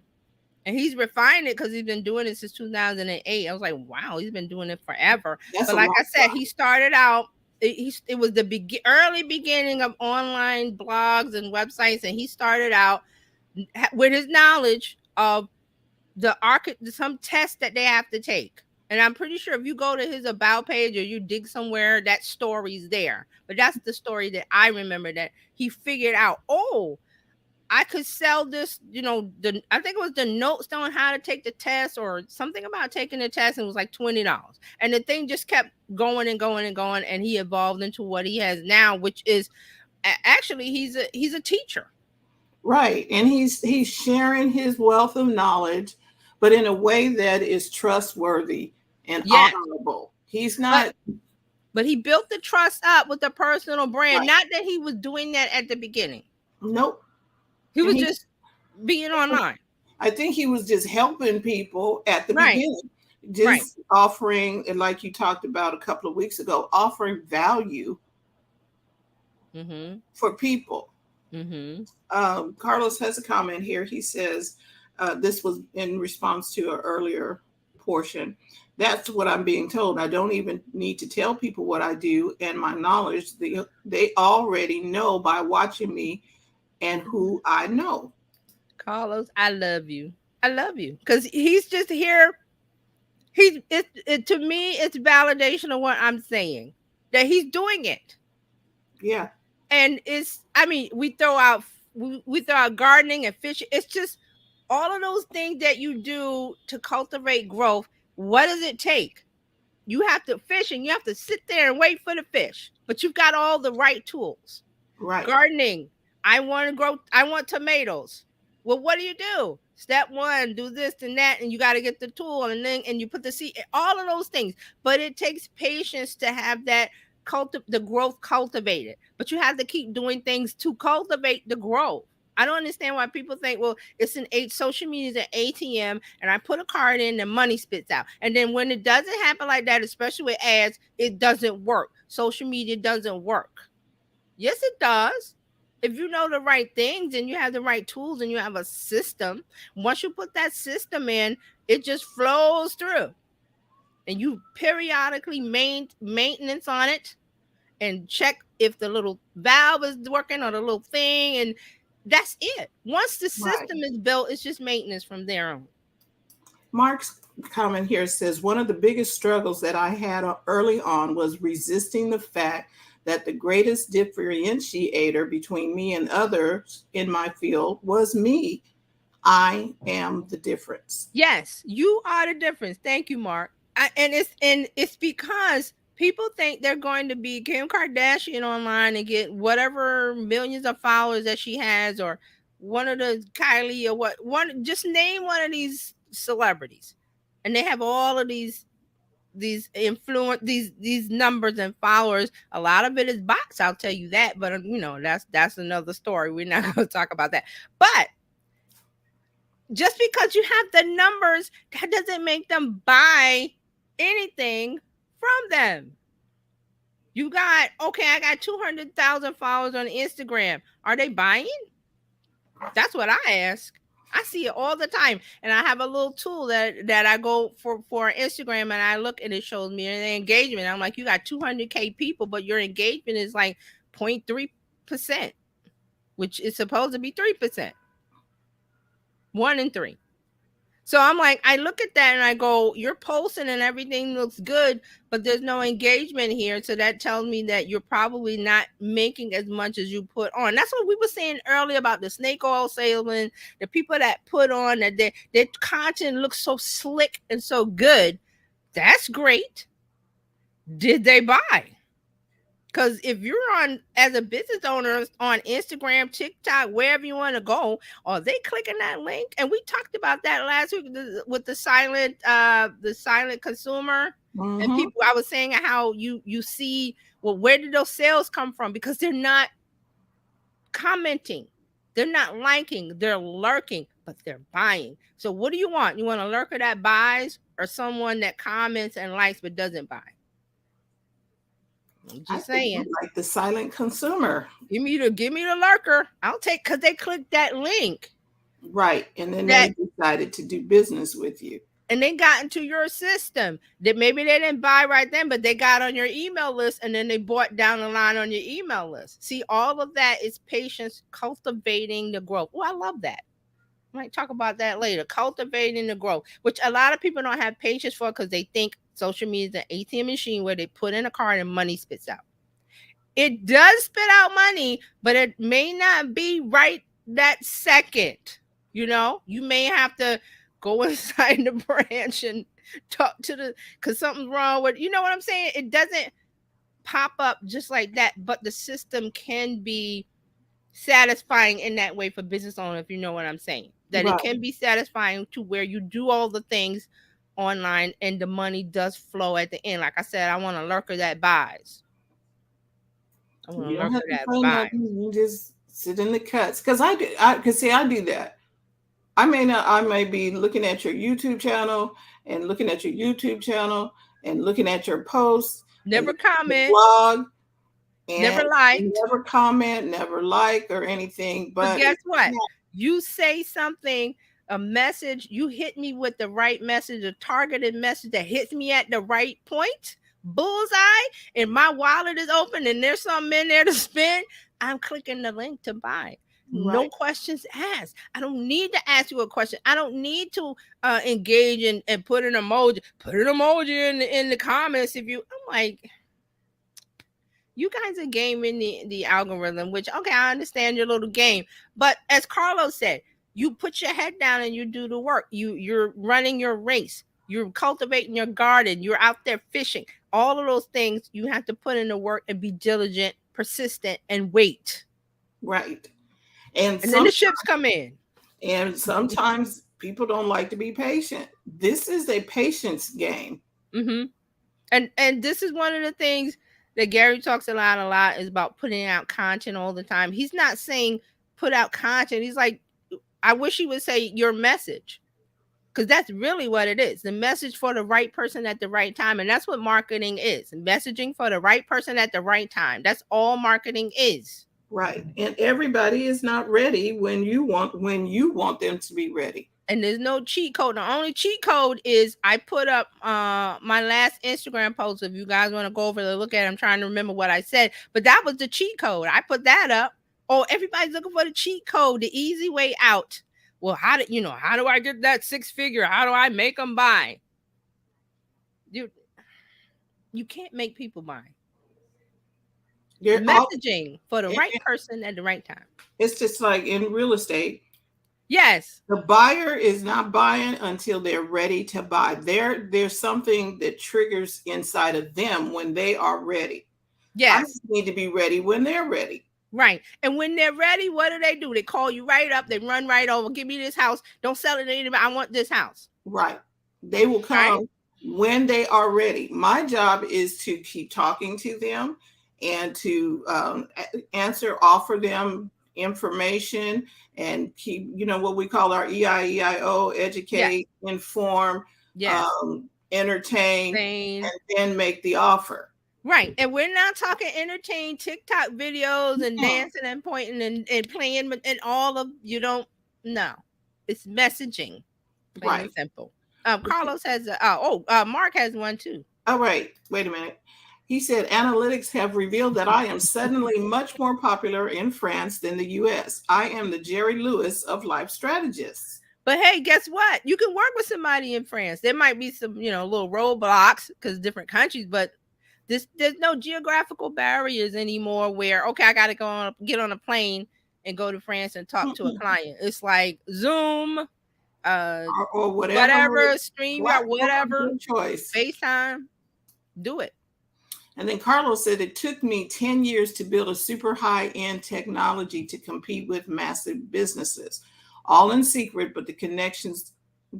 and he's refined it because he's been doing it since 2008. I was like, wow, he's been doing it forever. That's But a like long I said, time. he started out. It was the early beginning of online blogs and websites, and he started out with his knowledge of some tests that they have to take. And I'm pretty sure if you go to his about page or you dig somewhere, that story's there. But that's the story that I remember, that he figured out, oh, I could sell this, I think it was the notes on how to take the test or something about taking the test, and it was like $20. And the thing just kept going and going and going, and he evolved into what he has now, which is actually he's a teacher. Right. And he's sharing his wealth of knowledge, but in a way that is trustworthy and Yes. honorable. He's But not But he built the trust up with the personal brand. right. Not that he was doing that at the beginning. Nope. He And was just being online. I think he was just helping people at the Right. beginning, Right. just offering, and like you talked about a couple of weeks ago, offering value Mm-hmm. for people. Mm-hmm. Carlos has a comment here. He says, this was in response to an earlier portion. That's what I'm being told. I don't even need to tell people what I do and my knowledge. They already know by watching me and who I know. Carlos, I love you. I love you. Because he's just here. To me, it's validation of what I'm saying. That he's doing it. Yeah. And we throw out gardening and fishing. It's just all of those things that you do to cultivate growth. What does it take? You have to fish, and you have to sit there and wait for the fish, but you've got all the right tools. Right. Gardening, I want tomatoes. Well, what do? Step one, do this and that, and you got to get the tool, and you put the seed, all of those things. But it takes patience to have that the growth cultivated. But you have to keep doing things to cultivate the growth. I don't understand why people think, well, it's social media is an ATM, and I put a card in and money spits out. And then when it doesn't happen like that, especially with ads, it doesn't work. Social media doesn't work. Yes, it does. If you know the right things and you have the right tools and you have a system, once you put that system in, it just flows through. And you periodically maintenance on it and check if the little valve is working or the little thing, and that's it. Once the system is built, it's just maintenance from there on. Mark's comment here says one of the biggest struggles that I had early on was resisting the fact that the greatest differentiator between me and others in my field was me. I am the difference. Yes, you are the difference. Thank you, Mark. And it's because people think they're going to be Kim Kardashian online and get whatever millions of followers that she has, or one of the Kylie, or what one. Just name one of these celebrities, and they have all of these influence these numbers and followers. A lot of it is bots, I'll tell you that. But that's another story. We're not going to talk about that. But just because you have the numbers, that doesn't make them buy anything from them. I got 200,000 followers on Instagram. Are they buying? That's what I ask. I see it all the time. And I have a little tool that I go for Instagram, and I look and it shows me the engagement. I'm like, you got 200K people, but your engagement is like 0.3%, which is supposed to be 3%. 1 in 3. So I'm like, I look at that and I go, you're posting and everything looks good, but there's no engagement here. So that tells me that you're probably not making as much as you put on. That's what we were saying earlier about the snake oil salesman, the people that put on that their content looks so slick and so good. That's great. Did they buy? Because if you're on as a business owner on Instagram, TikTok, wherever you want to go, are they clicking that link? And we talked about that last week with the silent consumer. Mm-hmm. And people, I was saying how you see, well, where did those sales come from? Because they're not commenting, they're not liking, they're lurking, but they're buying. So what do you want? You want a lurker that buys, or someone that comments and likes but doesn't buy? I'm just saying, like the silent consumer. Give me the lurker. I'll take, because they clicked that link. Right. And then they decided to do business with you. And they got into your system. That maybe they didn't buy right then, but they got on your email list, and then they bought down the line on your email list. See, all of that is patience, cultivating the growth. Oh, I love that. I might talk about that later. Cultivating the growth, which a lot of people don't have patience for, because they think social media is an ATM machine where they put in a card and money spits out. It does spit out money, but it may not be right that second. You may have to go inside the branch and talk to because something's wrong with, you know what I'm saying? It doesn't pop up just like that, but the system can be satisfying in that way for business owners, if you know what I'm saying. That right. It can be satisfying to where you do all the things online and the money does flow at the end. Like I said, I want a lurker that buys. I want a lurker that buys. You just sit in the cuts. Because I do that. I may be looking at your YouTube channel and looking at your posts. Never comment. Blog. And never like. Never comment, never like or anything. But guess what? You say something, a message, you hit me with the right message, a targeted message that hits me at the right point, bullseye, and my wallet is open and there's something in there to spend, I'm clicking the link to buy. Right. No questions asked. I don't need to ask you a question. I don't need to engage and put an emoji. Put an emoji in the comments if you. I'm like, you guys are gaming the algorithm, which, okay, I understand your little game. But as Carlos said, you put your head down and you do the work. You're running your race. You're cultivating your garden. You're out there fishing. All of those things, you have to put in the work and be diligent, persistent, and wait. Right. And then the ships come in. And sometimes people don't like to be patient. This is a patience game. Mm-hmm. And this is one of the things that Gary talks a lot is about putting out content all the time. He's not saying put out content. He's like, I wish he would say your message, because that's really what it is. The message for the right person at the right time. And that's what marketing is. Messaging for the right person at the right time. That's all marketing is. Right. And everybody is not ready when you want them to be ready. And there's no cheat code. The only cheat code is I put up my last Instagram post. If you guys want to go over and look at it, I'm trying to remember what I said. But that was the cheat code. I put that up. Oh, everybody's looking for the cheat code, the easy way out. Well, how do I get that 6-figure? How do I make them buy? You can't make people buy. Messaging for the right person at the right time. It's just like in real estate. Yes. The buyer is not buying until they're ready to buy. There's something that triggers inside of them when they are ready. Yes. I just need to be ready when they're ready. Right. And when they're ready, what do? They call you right up. They run right over. Give me this house. Don't sell it to anybody. I want this house. Right. They will come when they are ready. My job is to keep talking to them and to offer them information and keep, what we call our EIEIO, educate, inform, entertain, and then make the offer. Right. And we're not talking entertain TikTok videos and dancing and pointing and playing and all of, no. It's messaging. Plain and simple. Carlos has Mark has one too. All right. Wait a minute. He said, analytics have revealed that I am suddenly much more popular in France than the US. I am the Jerry Lewis of life strategists. But hey, guess what? You can work with somebody in France. There might be some, little roadblocks because different countries, but there's no geographical barriers anymore where, okay, I got to get on a plane and go to France and talk to a client. It's like Zoom, or whatever stream, whatever choice, FaceTime, do it. And then Carlos said it took me 10 years to build a super high-end technology to compete with massive businesses, all in secret, but with connections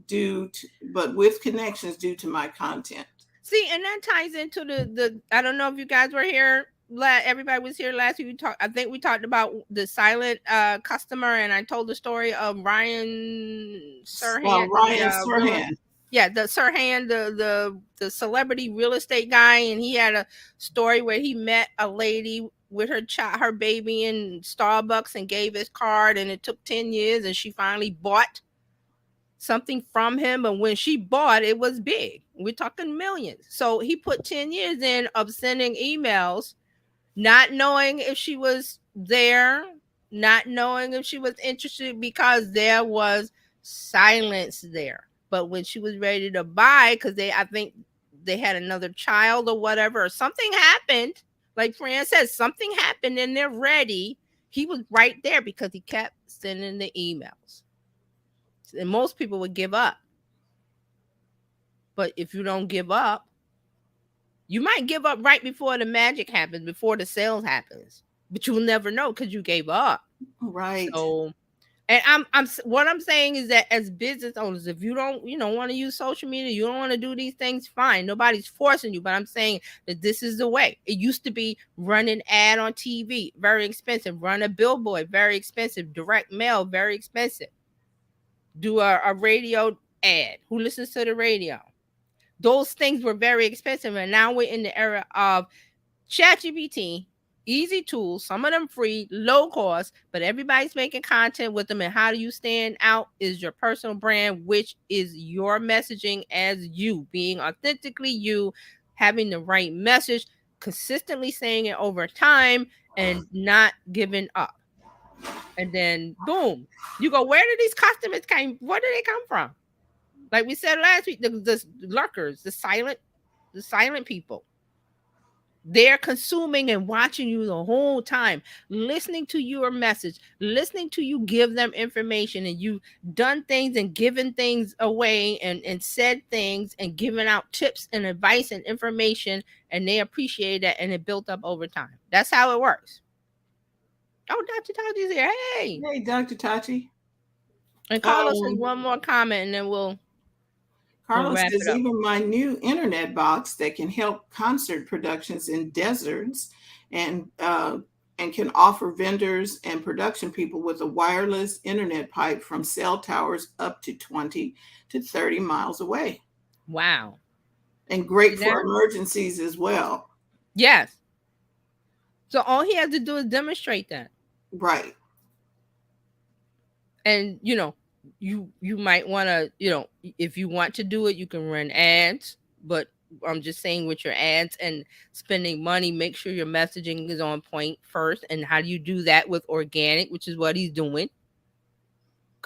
due to my content. See, and that ties into the I don't know if you guys were here. Everybody was here last week. I think we talked about the silent customer, and I told the story of Ryan Serhant. Serhant. The Serhant, the celebrity real estate guy, and he had a story where he met a lady with her baby in Starbucks and gave his card, and it took 10 years, and she finally bought something from him. But when she bought, it was big. We're talking millions. So he put 10 years in of sending emails, not knowing if she was there, not knowing if she was interested, because there was silence there. But when she was ready to buy, because I think they had another child or whatever, or something happened, like Fran says, something happened and they're ready, he was right there because he kept sending the emails. And most people would give up. But if you don't give up, you might give up right before the magic happens, before the sales happens. But you'll never know because you gave up. Right. So, and what I'm saying is that as business owners, if you don't, want to use social media, you don't want to do these things, fine. Nobody's forcing you, but I'm saying that this is the way. It used to be run an ad on TV, very expensive. Run a billboard, very expensive. Direct mail, very expensive. Do a radio ad. Who listens to the radio? Those things were very expensive, and now we're in the era of ChatGPT. Easy tools, some of them free, low cost, but everybody's making content with them. And how do you stand out is your personal brand, which is your messaging as you, being authentically you, having the right message, consistently saying it over time, and not giving up. And then boom, you go, where did these customers where do they come from? Like we said last week, the lurkers, the silent people. They're consuming and watching you the whole time, listening to your message, listening to you give them information, and you've done things and given things away and said things and given out tips and advice and information, and they appreciate that, and it built up over time. That's how it works. Oh, Dr. Tachi's here. Hey. Hey, Dr. Tachi. And Carlos has one more comment, and then we'll Carlos says, even my new internet box that can help concert productions in deserts and can offer vendors and production people with a wireless internet pipe from cell towers up to 20 to 30 miles away. Wow. And great for emergencies as well. Yes. So all he has to do is demonstrate that. Right. And, you might want to, if you want to do it, you can run ads, but I'm just saying with your ads and spending money, make sure your messaging is on point first. And how do you do that with organic, which is what he's doing?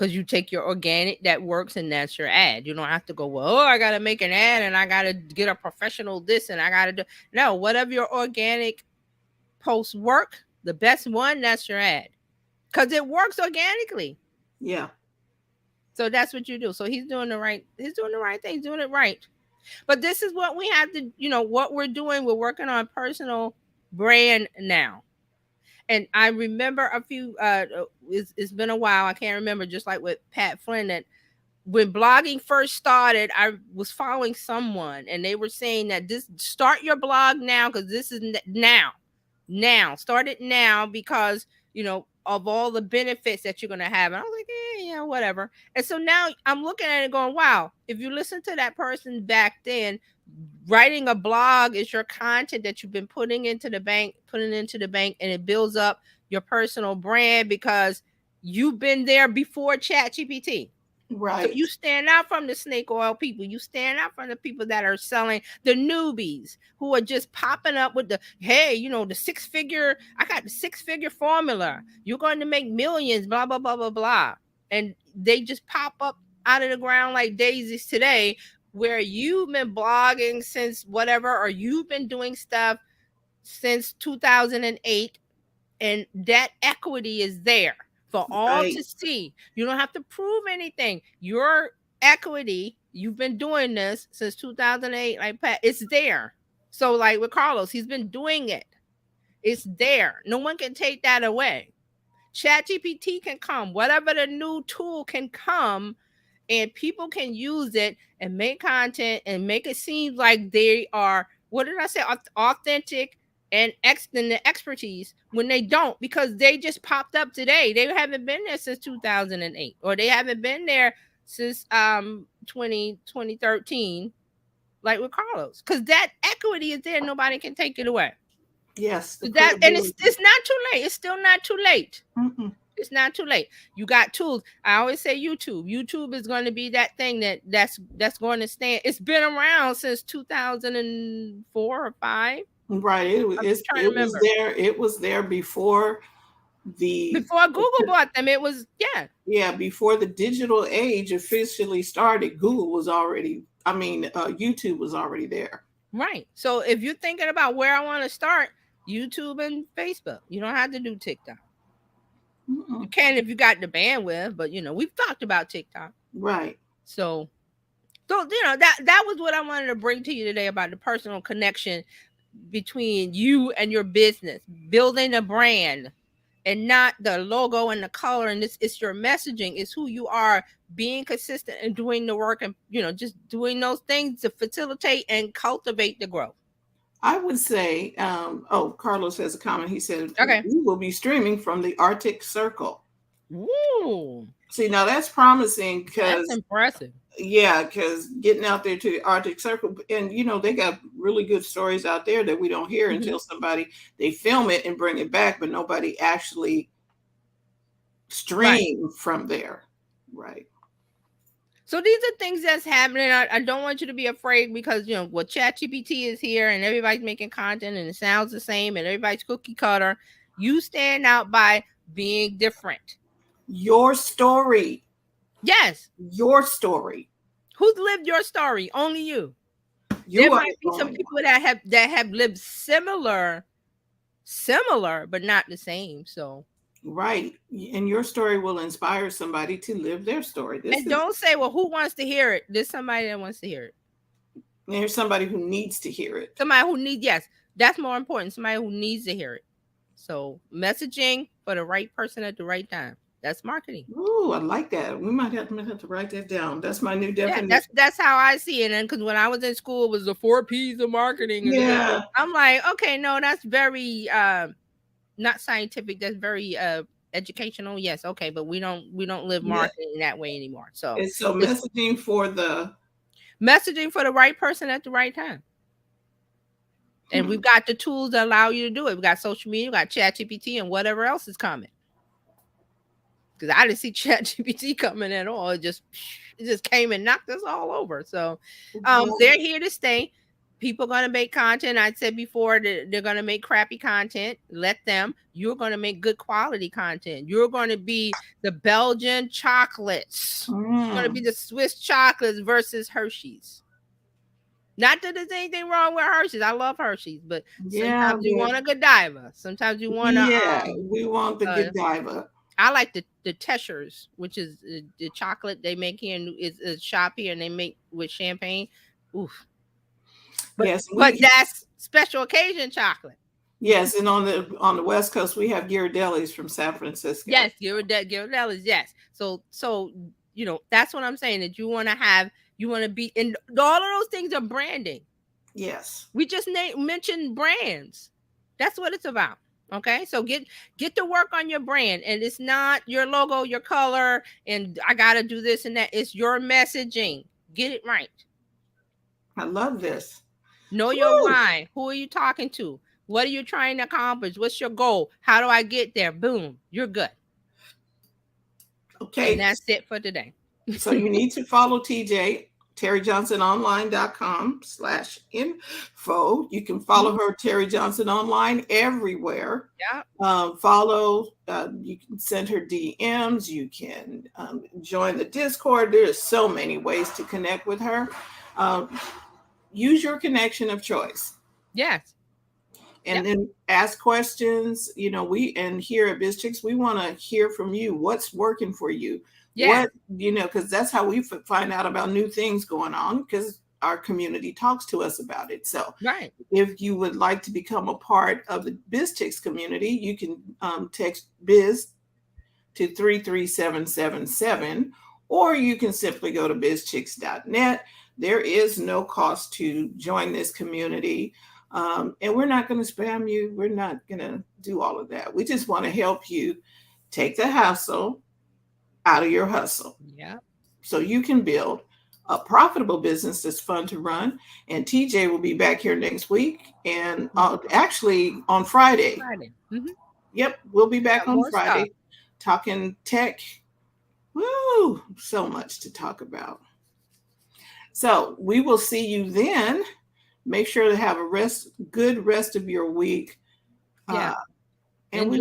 because you take your organic that works and that's your ad. You don't have to go, well, oh, I got to make an ad and I got to get a professional this and I got to do. No, whatever your organic posts work, the best one, that's your ad because it works organically. Yeah. So that's what you do. So he's doing the right thing, he's doing it right. But this is what we have to, what we're doing. We're working on personal brand now. And I remember a few, it's been a while. I can't remember, just like with Pat Flynn, that when blogging first started, I was following someone and they were saying that this start your blog now because this is now start it now because of all the benefits that you're going to have. And I was like, yeah, whatever. And so now I'm looking at it going, wow, if you listen to that person back then, writing a blog is your content that you've been putting into the bank, and it builds up your personal brand because you've been there before ChatGPT. Right. So you stand out from the snake oil people. You stand out from the people that are selling, the newbies who are just popping up with the, hey, I got the 6-figure formula. You're going to make millions, blah, blah, blah, blah, blah. And they just pop up out of the ground like daisies today, where you've been blogging since whatever, or you've been doing stuff since 2008, and that equity is there for all to see. You don't have to prove anything. Your equity, you've been doing this since 2008, like Pat, it's there. So like with Carlos, he's been doing it. It's there. No one can take that away. ChatGPT can come, whatever the new tool can come, and people can use it and make content and make it seem like they are, what did I say, authentic and the expertise, when they don't, because they just popped up today. They haven't been there since 2008, or they haven't been there since 2013, like with Carlos, because that equity is there. Nobody can take it away. Yes. That, and it's not too late. It's still not too late. Mm-mm. It's not too late. You got tools. I always say YouTube. YouTube is going to be that thing that's going to stand. It's been around since 2004 or 5. Right. It was there. It was there before Google bought them. It was before the digital age officially started. YouTube was already there. Right. So if you're thinking about where I want to start, YouTube and Facebook. You don't have to do TikTok. You can if you got the bandwidth, but we've talked about TikTok. Right. So that was what I wanted to bring to you today about the personal connection between you and your business, building a brand, and not the logo and the color. And it's your messaging, it's who you are, being consistent and doing the work, and just doing those things to facilitate and cultivate the growth. I would say, Carlos has a comment. He said, okay, we will be streaming from the Arctic Circle. Ooh. See, now that's promising, because that's impressive. Yeah, because getting out there to the Arctic Circle, and they got really good stories out there that we don't hear until they film it and bring it back, but nobody actually stream from there. Right. So these are things that's happening. I don't want you to be afraid, because ChatGPT is here and everybody's making content and it sounds the same and everybody's cookie cutter. You stand out by being different. Your story. Yes. Your story. Who's lived your story? Only you. There might be some people that have lived similar, but not the same. So. Right. And your story will inspire somebody to live their story. Don't say, well, who wants to hear it? There's somebody that wants to hear it. There's somebody who needs to hear it. Somebody who needs, yes, that's more important. Somebody who needs to hear it. So messaging for the right person at the right time. That's marketing. Ooh, I like that. We might have to write that down. That's my new definition. Yeah, that's how I see it. And because when I was in school, it was the 4 P's of marketing. Yeah. I'm like, okay, no, that's very not scientific. That's very educational. Yes, okay, but we don't live marketing that way anymore. So messaging for the right person at the right time. And we've got the tools that allow you to do it. We've got social media, we've got ChatGPT, and whatever else is coming. Because I didn't see ChatGPT coming at all. It just came and knocked us all over. So they're here to stay. People gonna make content. I said before that they're gonna make crappy content. Let them. You're gonna make good quality content. You're gonna be the Belgian chocolates. You're gonna be the Swiss chocolates versus Hershey's. Not that there's anything wrong with Hershey's. I love Hershey's, but Yeah, sometimes you want a Godiva. Sometimes you want yeah, we want the uh Godiva. I like the Teschers, which is the chocolate they make here, and is a shop here, and they make with champagne. Oof. Yes, But that's special occasion chocolate. Yes, and on the West Coast we have Ghirardelli's from San Francisco. Yes, Ghirardelli's. Yes. So that's what I'm saying. That you want to be, and all of those things are branding. Yes. We just mentioned brands. That's what it's about. Okay, so get to work on your brand, and it's not your logo, your color, and I gotta do this and that. It's your messaging. Get it right. I love this. Know your why. Who are you talking to? What are you trying to accomplish? What's your goal? How do I get there? Boom, you're good. Okay, and that's it for today. So you need to follow TJ. TerryJohnsonOnline.com/info. You can follow her, Terry Johnson Online, everywhere. Yeah. Follow. You can send her DMs. You can join the Discord. There's so many ways to connect with her. Use your connection of choice. Yes. And then ask questions. We here at Bizchicks, we want to hear from you. What's working for you? Yeah. Because that's how we find out about new things going on, because our community talks to us about it. So right. If you would like to become a part of the Bizchicks community, you can text Biz to 33777, or you can simply go to bizchicks.net. There is no cost to join this community. And we're not going to spam you. We're not going to do all of that. We just want to help you take the hassle out of your hustle. Yeah. So you can build a profitable business that's fun to run. And TJ will be back here next week. And actually on Friday. Mm-hmm. Yep. We'll be back on Friday talking tech. Woo! So much to talk about. So we will see you then. Make sure to have a good rest of your week. Yeah. And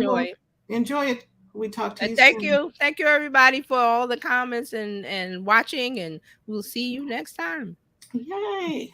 enjoy it. We talk to you Thank soon. you. Thank you, everybody, for all the comments and watching. And we'll see you next time. Yay.